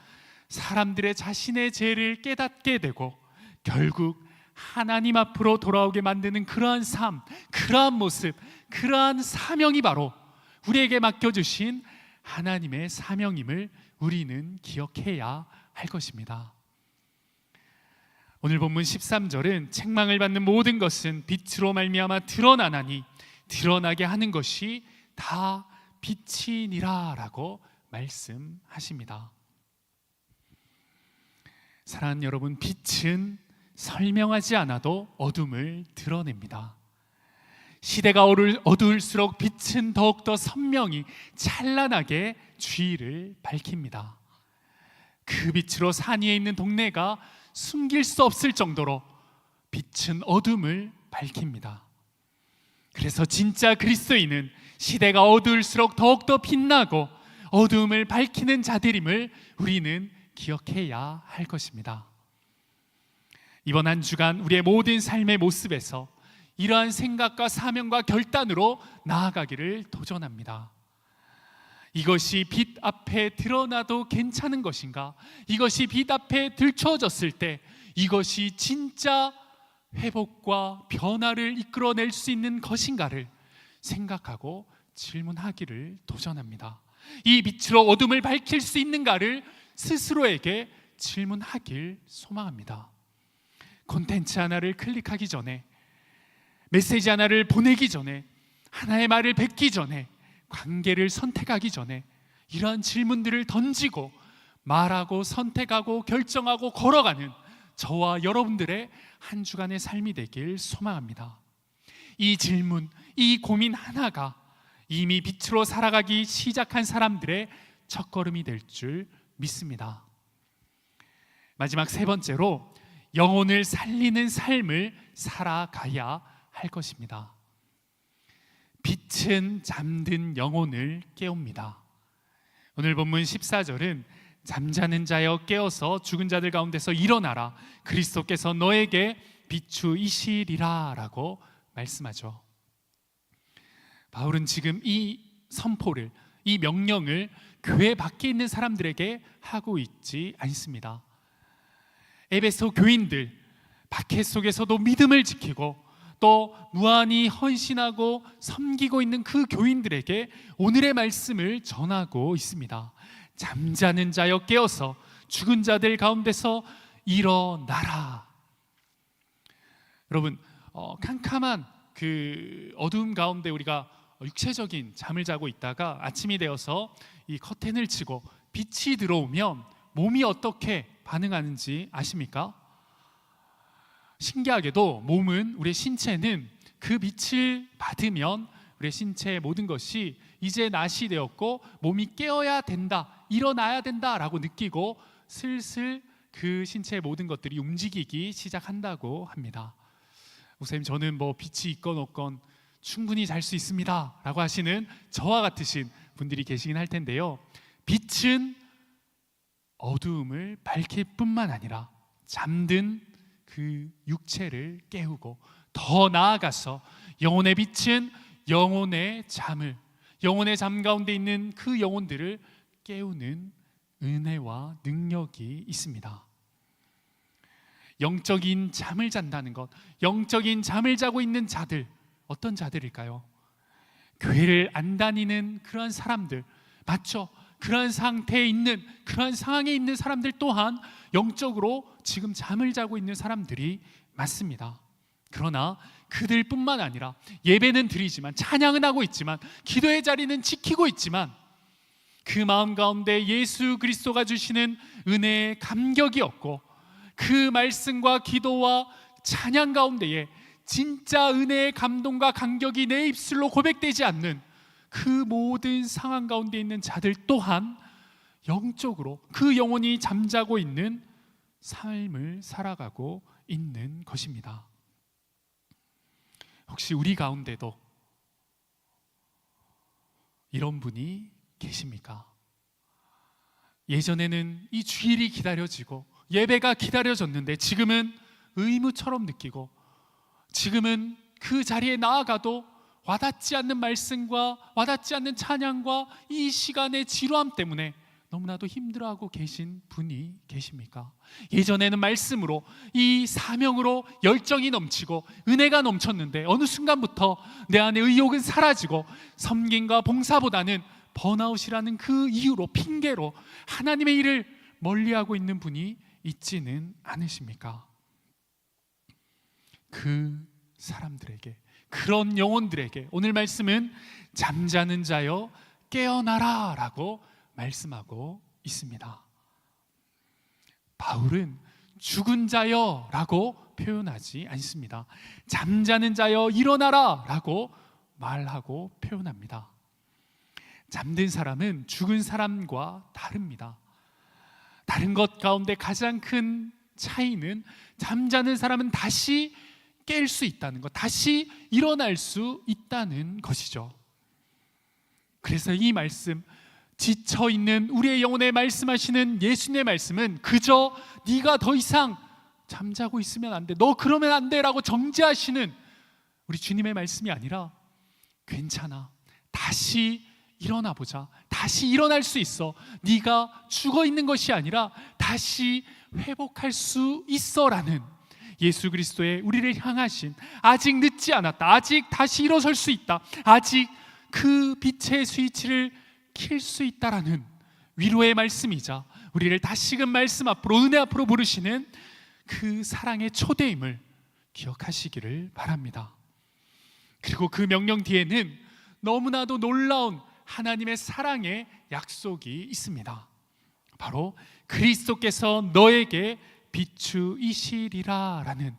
사람들의 자신의 죄를 깨닫게 되고 결국 하나님 앞으로 돌아오게 만드는 그러한 삶, 그러한 모습, 그러한 사명이 바로 우리에게 맡겨주신 하나님의 사명임을 우리는 기억해야 할 것입니다. 오늘 본문 13절은 책망을 받는 모든 것은 빛으로 말미암아 드러나나니 드러나게 하는 것이 다 빛이니라 라고 말씀하십니다. 사랑하는 여러분, 빛은 설명하지 않아도 어둠을 드러냅니다. 시대가 어두울수록 빛은 더욱더 선명히 찬란하게 주위를 밝힙니다. 그 빛으로 산 위에 있는 동네가 숨길 수 없을 정도로 빛은 어둠을 밝힙니다. 그래서 진짜 그리스도인은 시대가 어두울수록 더욱더 빛나고 어둠을 밝히는 자들임을 우리는 기억해야 할 것입니다. 이번 한 주간 우리의 모든 삶의 모습에서 이러한 생각과 사명과 결단으로 나아가기를 도전합니다. 이것이 빛 앞에 드러나도 괜찮은 것인가? 이것이 빛 앞에 들춰졌을 때 이것이 진짜 회복과 변화를 이끌어낼 수 있는 것인가를 생각하고 질문하기를 도전합니다. 이 빛으로 어둠을 밝힐 수 있는가를 스스로에게 질문하길 소망합니다. 콘텐츠 하나를 클릭하기 전에, 메시지 하나를 보내기 전에, 하나의 말을 뱉기 전에, 관계를 선택하기 전에 이러한 질문들을 던지고 말하고 선택하고 결정하고 걸어가는 저와 여러분들의 한 주간의 삶이 되길 소망합니다. 이 질문, 이 고민 하나가 이미 빛으로 살아가기 시작한 사람들의 첫걸음이 될 줄 믿습니다. 마지막 세 번째로 영혼을 살리는 삶을 살아가야 할 것입니다. 빛은 잠든 영혼을 깨웁니다. 오늘 본문 14절은 잠자는 자여 깨어서 죽은 자들 가운데서 일어나라, 그리스도께서 너에게 비추이시리라 라고 말씀하죠. 바울은 지금 이 선포를, 이 명령을 교회 밖에 있는 사람들에게 하고 있지 않습니다. 에베소 교인들, 박해 속에서도 믿음을 지키고 또 무한히 헌신하고 섬기고 있는 그 교인들에게 오늘의 말씀을 전하고 있습니다. 잠자는 자여 깨어서 죽은 자들 가운데서 일어나라. 여러분, 캄캄한 그 어두움 가운데 우리가 육체적인 잠을 자고 있다가 아침이 되어서 이 커튼을 치고 빛이 들어오면 몸이 어떻게 반응하는지 아십니까? 신기하게도 몸은, 우리의 신체는 그 빛을 받으면 우리의 신체의 모든 것이 이제 낮이 되었고 몸이 깨어야 된다, 일어나야 된다라고 느끼고 슬슬 그 신체의 모든 것들이 움직이기 시작한다고 합니다. 목사님, 저는 뭐 빛이 있건 없건 충분히 잘 수 있습니다 라고 하시는 저와 같으신 분들이 계시긴 할 텐데요, 빛은 어두움을 밝힐 뿐만 아니라 잠든 그 육체를 깨우고, 더 나아가서 영혼의 빛은 영혼의 잠 가운데 있는 그 영혼들을 깨우는 은혜와 능력이 있습니다. 영적인 잠을 잔다는 것, 영적인 잠을 자고 있는 자들, 어떤 자들일까요? 교회를 안 다니는 그러한 사람들, 맞죠? 그러한 상태에 있는, 그러한 상황에 있는 사람들 또한 영적으로 지금 잠을 자고 있는 사람들이 맞습니다. 그러나 그들뿐만 아니라 예배는 드리지만, 찬양은 하고 있지만, 기도의 자리는 지키고 있지만, 그 마음 가운데 예수 그리스도가 주시는 은혜의 감격이 없고, 그 말씀과 기도와 찬양 가운데에 진짜 은혜의 감동과 감격이 내 입술로 고백되지 않는 그 모든 상황 가운데 있는 자들 또한 영적으로 그 영혼이 잠자고 있는 삶을 살아가고 있는 것입니다. 혹시 우리 가운데도 이런 분이 계십니까? 예전에는 이 주일이 기다려지고 예배가 기다려졌는데 지금은 의무처럼 느끼고, 지금은 그 자리에 나아가도 와닿지 않는 말씀과 와닿지 않는 찬양과 이 시간의 지루함 때문에 너무나도 힘들어하고 계신 분이 계십니까? 예전에는 말씀으로, 이 사명으로 열정이 넘치고 은혜가 넘쳤는데 어느 순간부터 내 안에 의욕은 사라지고 섬김과 봉사보다는 번아웃이라는 그 이유로, 핑계로 하나님의 일을 멀리하고 있는 분이 있지는 않으십니까? 그 사람들에게, 그런 영혼들에게 오늘 말씀은 잠자는 자여 깨어나라 라고 말씀하고 있습니다. 바울은 죽은 자여 라고 표현하지 않습니다. 잠자는 자여 일어나라 라고 말하고 표현합니다. 잠든 사람은 죽은 사람과 다릅니다. 다른 것 가운데 가장 큰 차이는 잠자는 사람은 다시 깰 수 있다는 것, 다시 일어날 수 있다는 것이죠. 그래서 이 말씀, 지쳐있는 우리의 영혼에 말씀하시는 예수님의 말씀은 그저 네가 더 이상 잠자고 있으면 안 돼, 너 그러면 안 돼 라고 정죄하시는 우리 주님의 말씀이 아니라, 괜찮아, 다시 일어나 보자, 다시 일어날 수 있어, 네가 죽어 있는 것이 아니라 다시 회복할 수 있어 라는 예수 그리스도의 우리를 향하신, 아직 늦지 않았다, 아직 다시 일어설 수 있다, 아직 그 빛의 스위치를 킬 수 있다라는 위로의 말씀이자 우리를 다시금 말씀 앞으로, 은혜 앞으로 부르시는 그 사랑의 초대임을 기억하시기를 바랍니다. 그리고 그 명령 뒤에는 너무나도 놀라운 하나님의 사랑의 약속이 있습니다. 바로 그리스도께서 너에게 비추이시리라 라는,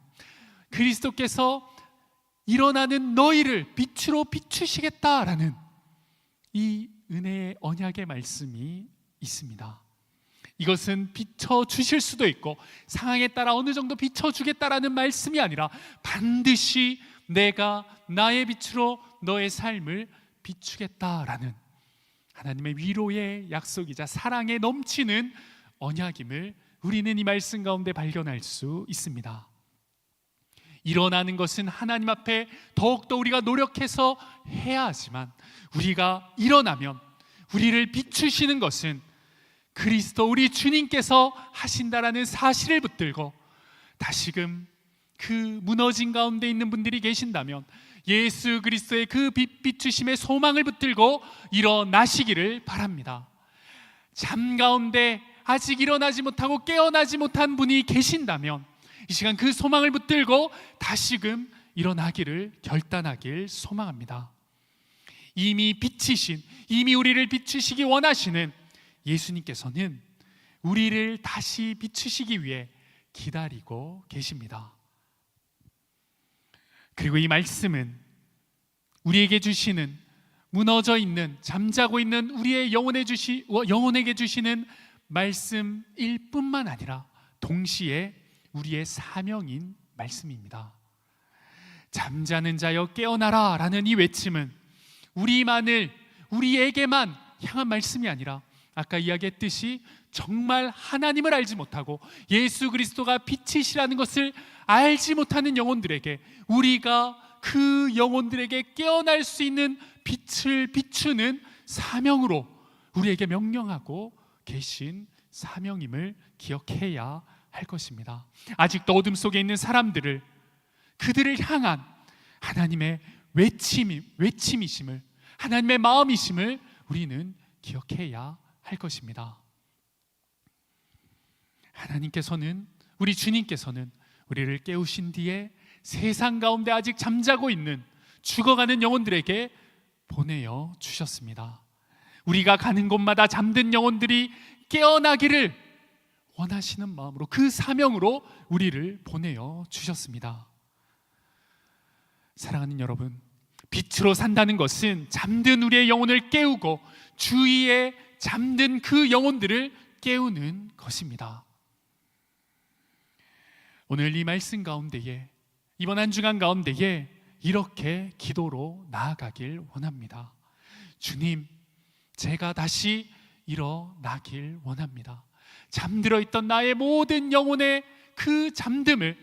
그리스도께서 일어나는 너희를 빛으로 비추시겠다라는 이 은혜의 언약의 말씀이 있습니다. 이것은 비춰주실 수도 있고 상황에 따라 어느 정도 비춰주겠다라는 말씀이 아니라 반드시 내가 나의 빛으로 너의 삶을 비추겠다라는 하나님의 위로의 약속이자 사랑에 넘치는 언약임을 우리는 이 말씀 가운데 발견할 수 있습니다. 일어나는 것은 하나님 앞에 더욱더 우리가 노력해서 해야 하지만, 우리가 일어나면 우리를 비추시는 것은 그리스도 우리 주님께서 하신다라는 사실을 붙들고 다시금 그 무너진 가운데 있는 분들이 계신다면 예수 그리스도의 그 빛 비추심의 소망을 붙들고 일어나시기를 바랍니다. 잠 가운데 아직 일어나지 못하고 깨어나지 못한 분이 계신다면 이 시간 그 소망을 붙들고 다시금 일어나기를 결단하길 소망합니다. 이미 빛이신, 이미 우리를 비추시기 원하시는 예수님께서는 우리를 다시 비추시기 위해 기다리고 계십니다. 그리고 이 말씀은 우리에게 주시는, 무너져 있는, 잠자고 있는 우리의 영혼에게 주시는 말씀일 뿐만 아니라 동시에 우리의 사명인 말씀입니다. 잠자는 자여 깨어나라 라는 이 외침은 우리에게만 향한 말씀이 아니라 아까 이야기했듯이 정말 하나님을 알지 못하고 예수 그리스도가 빛이시라는 것을 알지 못하는 영혼들에게, 우리가 그 영혼들에게 깨어날 수 있는 빛을 비추는 사명으로 우리에게 명령하고 계신 사명임을 기억해야 할 것입니다. 아직도 어둠 속에 있는 사람들을, 그들을 향한 하나님의 외침이심을, 하나님의 마음이심을 우리는 기억해야 할 것입니다. 하나님께서는, 우리 주님께서는 우리를 깨우신 뒤에 세상 가운데 아직 잠자고 있는, 죽어가는 영혼들에게 보내어 주셨습니다. 우리가 가는 곳마다 잠든 영혼들이 깨어나기를 원하시는 마음으로, 그 사명으로 우리를 보내어 주셨습니다. 사랑하는 여러분, 빛으로 산다는 것은 잠든 우리의 영혼을 깨우고 주위에 잠든 그 영혼들을 깨우는 것입니다. 오늘 이 말씀 가운데에, 이번 한 주간 가운데에 이렇게 기도로 나아가길 원합니다. 주님, 제가 다시 일어나길 원합니다. 잠들어 있던 나의 모든 영혼의 그 잠듦을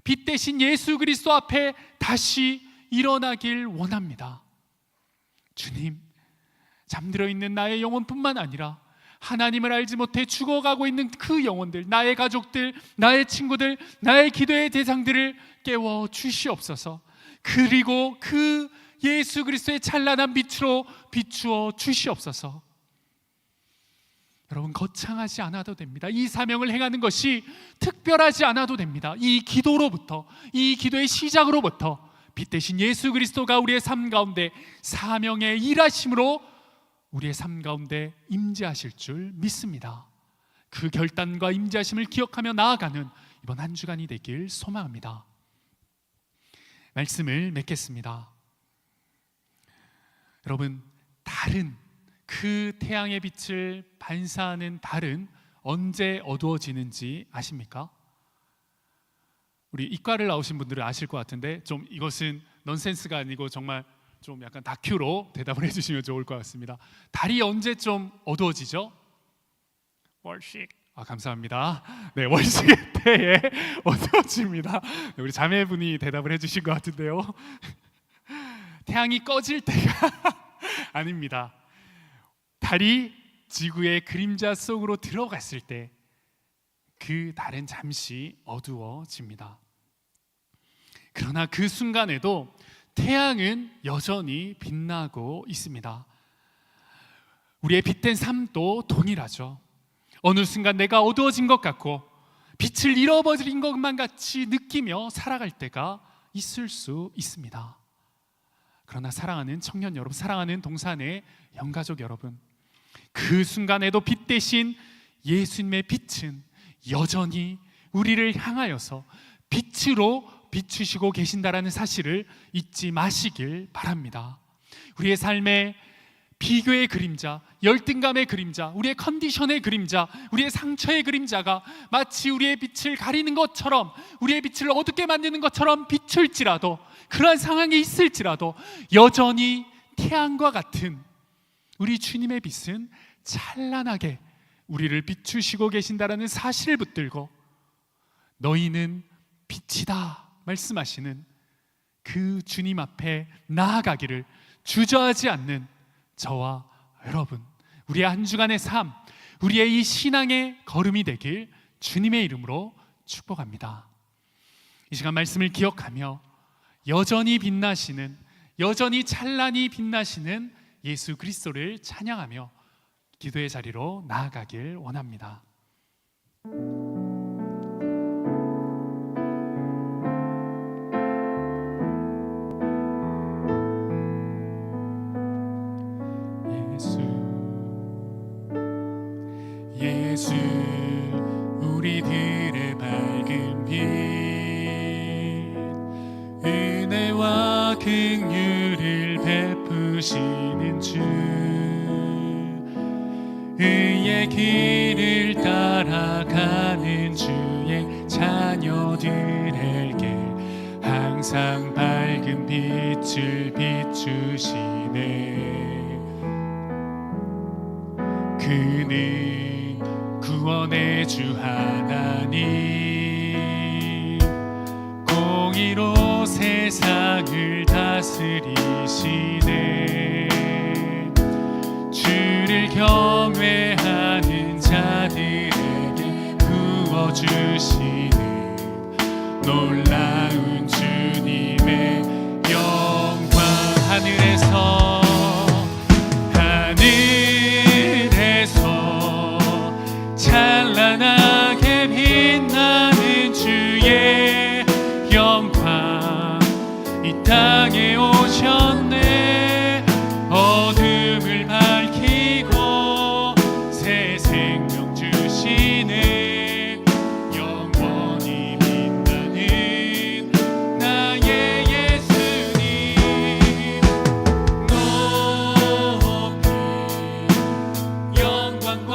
빛 대신 예수 그리스도 앞에 다시 일어나길 원합니다. 주님, 잠들어 있는 나의 영혼뿐만 아니라 하나님을 알지 못해 죽어가고 있는 그 영혼들, 나의 가족들, 나의 친구들, 나의 기도의 대상들을 깨워 주시옵소서. 그리고 그 예수 그리스도의 찬란한 빛으로 비추어 주시옵소서. 여러분, 거창하지 않아도 됩니다. 이 사명을 행하는 것이 특별하지 않아도 됩니다. 이 기도로부터, 이 기도의 시작으로부터 빛 대신 예수 그리스도가 우리의 삶 가운데 사명의 일하심으로 우리의 삶 가운데 임재하실 줄 믿습니다. 그 결단과 임재하심을 기억하며 나아가는 이번 한 주간이 되길 소망합니다. 말씀을 맺겠습니다. 여러분, 달은, 그 태양의 빛을 반사하는 달은 언제 어두워지는지 아십니까? 우리 이과를 나오신 분들은 아실 것 같은데, 좀 이것은 넌센스가 아니고 정말 좀 약간 다큐로 대답을 해주시면 좋을 것 같습니다. 달이 언제 좀 어두워지죠? 월식. 감사합니다. 네, 월식 때에 어두워집니다. 우리 자매분이 대답을 해주신 것 같은데요. 태양이 꺼질 때가 아닙니다. 달이 지구의 그림자 속으로 들어갔을 때 그 달은 잠시 어두워집니다. 그러나 그 순간에도 태양은 여전히 빛나고 있습니다. 우리의 빛된 삶도 동일하죠. 어느 순간 내가 어두워진 것 같고 빛을 잃어버린 것만 같이 느끼며 살아갈 때가 있을 수 있습니다. 그러나 사랑하는 청년 여러분, 사랑하는 동산의 영가족 여러분, 그 순간에도 빛 대신 예수님의 빛은 여전히 우리를 향하여서 빛으로 비추시고 계신다라는 사실을 잊지 마시길 바랍니다. 우리의 삶의 비교의 그림자, 열등감의 그림자, 우리의 컨디션의 그림자, 우리의 상처의 그림자가 마치 우리의 빛을 가리는 것처럼, 우리의 빛을 어둡게 만드는 것처럼 비출지라도, 그러한 상황이 있을지라도 여전히 태양과 같은 우리 주님의 빛은 찬란하게 우리를 비추시고 계신다라는 사실을 붙들고 너희는 빛이다 말씀하시는 그 주님 앞에 나아가기를 주저하지 않는 저와 여러분, 우리의 한 주간의 삶, 우리의 이 신앙의 걸음이 되길 주님의 이름으로 축복합니다. 이 시간 말씀을 기억하며 여전히 빛나시는, 여전히 찬란히 빛나시는 예수 그리스도를 찬양하며 기도의 자리로 나아가길 원합니다. 예수 우리들의 밝은 빛, 은혜와 긍휼을 베푸시는 주, 의의 길을 따라가는 주의 자녀들에게 항상 밝은 빛을 비추시네. 그는 구원의 주 하나님, 공의로 세상을 다스리시네. 주를 경외하는 자들에게 부어주시는 놀라운 주님의 영광. 하늘에서 찬란하게 빛나는 주의 영광, 이 땅에 오셨네. 어둠을 밝히고 새 생명 주시네. 영원히 빛나는 나의 예수님, 높이 영광과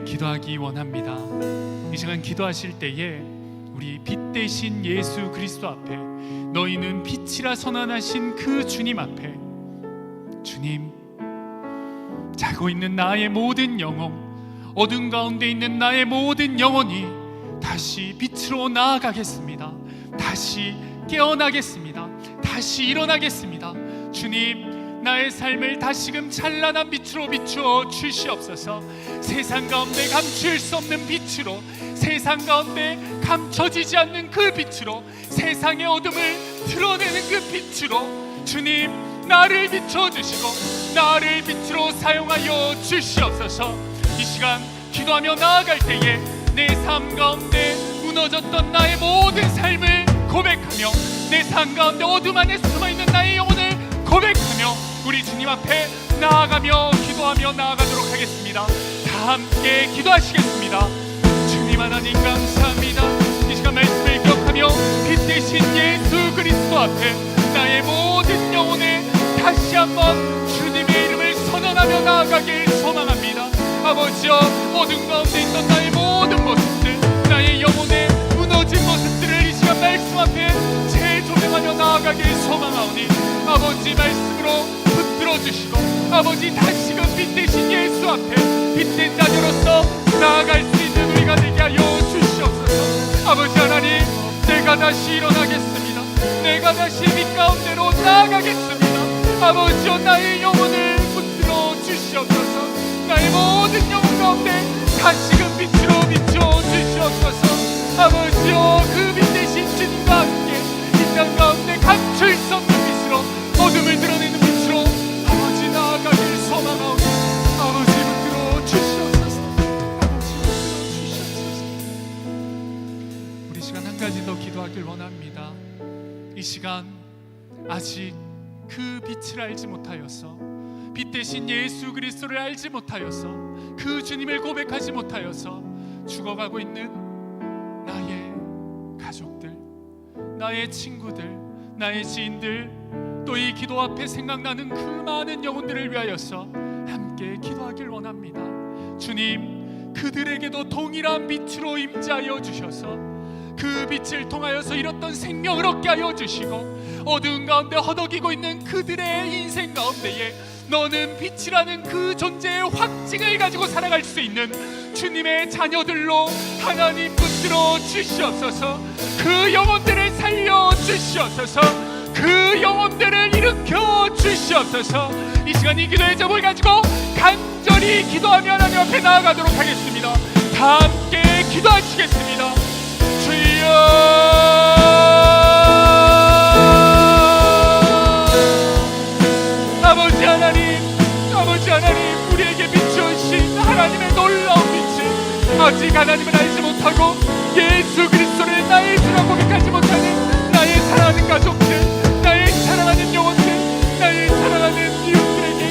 기도하기 원합니다. 이 시간 기도하실 때에 우리 빛 대신 예수 그리스도 앞에, 너희는 빛이라 선언하신 그 주님 앞에, 주님, 자고 있는 나의 모든 영혼, 어둠 가운데 있는 나의 모든 영혼이 다시 빛으로 나아가겠습니다. 다시 깨어나겠습니다. 다시 일어나겠습니다. 주님, 나의 삶을 다시금 찬란한 빛으로 비추어 주시옵소서. 세상 가운데 감출 수 없는 빛으로, 세상 가운데 감춰지지 않는 그 빛으로, 세상의 어둠을 드러내는 그 빛으로 주님, 나를 비춰주시고 나를 빛으로 사용하여 주시옵소서. 이 시간 기도하며 나아갈 때에 내 삶 가운데 무너졌던 나의 모든 삶을 고백하며 내 삶 가운데 어둠 안에 숨어있는 나의 영혼을 고백하며 우리 주님 앞에 나아가며 기도하며 나아가도록 하겠습니다. 다 함께 기도하시겠습니다. 주님 하나님 감사합니다. 이 시간 말씀을 기억하며 빛 대신 예수 그리스도 앞에 나의 모든 영혼을 다시 한번 주님의 이름을 선언하며 나아가길 소망합니다. 아버지여, 어둠 가운데 있던 나의 모든 모습들, 나의 영혼의 무너진 모습들을 이 시간 말씀 앞에 재조명하며 나아가길 소망하오니 아버지 말씀으로 붙들어 주시고 아버지 다시금 빛 대신 예수 앞에 빛된 자녀로서 나아갈 수 있는 우리가 되게 하여 주시옵소서. 아버지 하나님, 내가 다시 일어나겠습니다. 내가 다시 빛 가운데로 나아가겠습니다. 아버지여, 나의 영혼을 붙들어 주시옵소서. 나의 모든 영혼 가운데 다시금 빛으로 비춰 주시옵소서. 아버지여, 그 빛 대신 주님과 함께 이 땅 가운데 감출 수 없는 빛으로 어둠을 드러내는 빛으로 아버지 나아가길 소망하오니 아버지 붙들어 주시옵소서. 아버지 붙들어 주시옵소서. 우리 시간 한 가지 더 기도하길 원합니다. 이 시간 아직 그 빛을 알지 못하여서, 빛 대신 예수 그리스도를 알지 못하여서, 그 주님을 고백하지 못하여서 죽어가고 있는 나의 가족들, 나의 친구들, 나의 지인들, 또 이 기도 앞에 생각나는 그 많은 영혼들을 위하여서 함께 기도하길 원합니다. 주님, 그들에게도 동일한 빛으로 임재하여 주셔서 그 빛을 통하여서 잃었던 생명을 얻게 하여 주시고 어두운 가운데 허덕이고 있는 그들의 인생 가운데에 너는 빛이라는 그 존재의 확증을 가지고 살아갈 수 있는 주님의 자녀들로 하나님 붙들어 주시옵소서. 그 영혼들을 살려 주시옵소서. 그 영혼들을 일으켜 주시옵소서. 이 시간 이 기도의 제목을 가지고 간절히 기도하며 하나님 앞에 나아가도록 하겠습니다. 다 함께 기도하시겠습니다. 주여, 아버지 하나님, 우리에게 비추신 하나님의 놀라운 빛을 아직 하나님을 알지 못하고 예수 그리스도를 나의 주라 고백하지 못하는 나의 사랑하는 가족들, 나의 사랑하는 영혼들, 나의 사랑하는 이웃들에게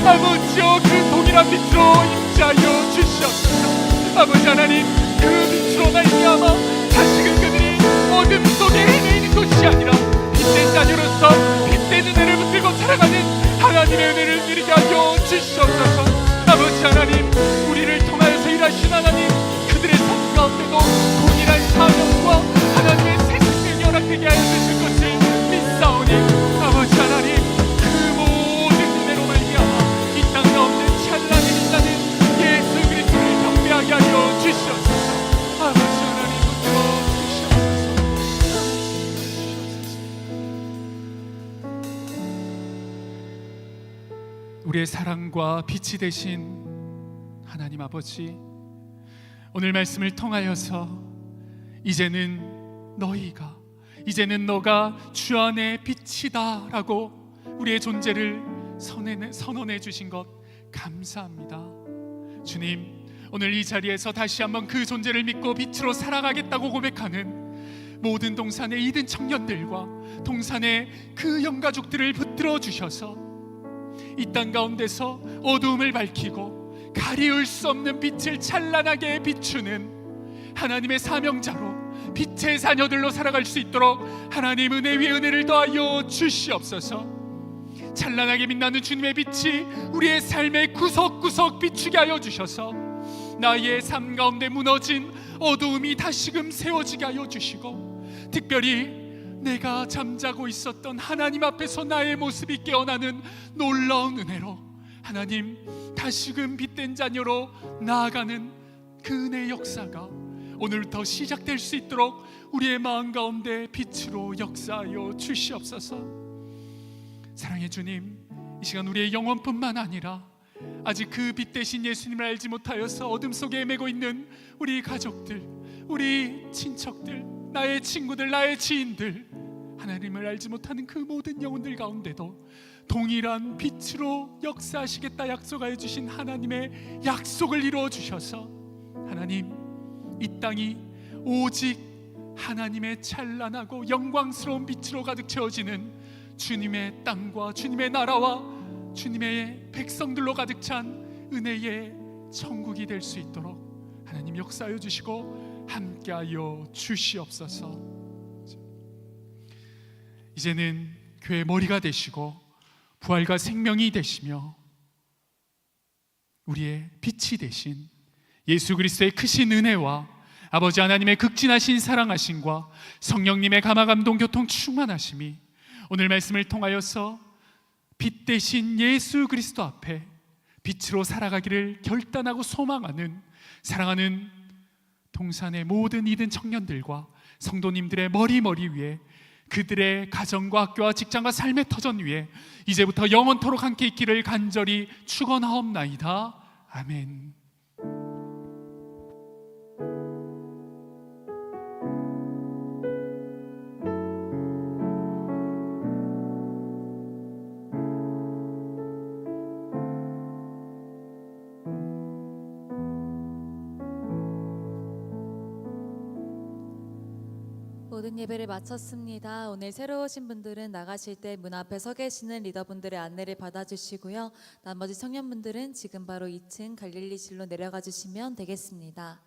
아버지여, 그 동일한 빛으로 임재하여 주시옵소서. 아버지 하나님, 그 빛으로 말미암아 다시금 그들이 어둠 속에 헤매이는 것이 아니라 빛된 자녀로서 빛된 은혜를 붙들고 살아가는 하나님의 은혜를 누리게 하여 주시옵소서. 아버지 하나님, 우리를 통하여서 일하신 하나님, 그들의 삶 가운데도 동일한 사명과 하나님의 새 생명이 허락되게 하여 주실 것을 믿사오니 아버지 하나님, 그 모든 은혜로 말미암아 이 땅 가운데 찬란히 빛나는 예수 그리스도를 경배하게 하여 주시옵소서. 아버지 하나님, 붙들어 우리의 사랑과 빛이 되신 하나님 아버지, 오늘 말씀을 통하여서 이제는 너가 주 안에 빛이다 라고 우리의 존재를 선언해 주신 것 감사합니다. 주님, 오늘 이 자리에서 다시 한번 그 존재를 믿고 빛으로 살아가겠다고 고백하는 모든 동산의 이든 청년들과 동산의 그 영가족들을 붙들어 주셔서 이 땅 가운데서 어두움을 밝히고 가리울 수 없는 빛을 찬란하게 비추는 하나님의 사명자로 빛의 자녀들로 살아갈 수 있도록 하나님 은혜 위에 은혜를 더하여 주시옵소서. 찬란하게 빛나는 주님의 빛이 우리의 삶의 구석구석 비추게 하여 주셔서 나의 삶 가운데 무너진 어두움이 다시금 세워지게 하여 주시고, 특별히 내가 잠자고 있었던 하나님 앞에서 나의 모습이 깨어나는 놀라운 은혜로 하나님 다시금 빛된 자녀로 나아가는 그 은혜의 역사가 오늘부터 시작될 수 있도록 우리의 마음 가운데 빛으로 역사하여 주시옵소서. 사랑의 주님, 이 시간 우리의 영혼뿐만 아니라 아직 그 빛 대신 예수님을 알지 못하여서 어둠 속에 헤매고 있는 우리 가족들, 우리 친척들, 나의 친구들, 나의 지인들, 하나님을 알지 못하는 그 모든 영혼들 가운데도 동일한 빛으로 역사하시겠다 약속하여 주신 하나님의 약속을 이루어 주셔서 하나님, 이 땅이 오직 하나님의 찬란하고 영광스러운 빛으로 가득 채워지는 주님의 땅과 주님의 나라와 주님의 백성들로 가득 찬 은혜의 천국이 될 수 있도록 하나님 역사하여 주시고 함께하여 주시옵소서. 이제는 교회 머리가 되시고 부활과 생명이 되시며 우리의 빛이 되신 예수 그리스도의 크신 은혜와 아버지 하나님의 극진하신 사랑하심과 성령님의 감화감동 교통 충만하심이 오늘 말씀을 통하여서 빛 대신 예수 그리스도 앞에 빛으로 살아가기를 결단하고 소망하는 사랑하는 동산의 모든 이든 청년들과 성도님들의 머리 위에 그들의 가정과 학교와 직장과 삶의 터전 위에 이제부터 영원토록 함께 있기를 간절히 축원하옵나이다. 아멘. 모든 예배를 마쳤습니다. 오늘 새로 오신 분들은 나가실 때 문 앞에 서 계시는 리더분들의 안내를 받아주시고요. 나머지 청년분들은 지금 바로 2층 갈릴리실로 내려가 주시면 되겠습니다.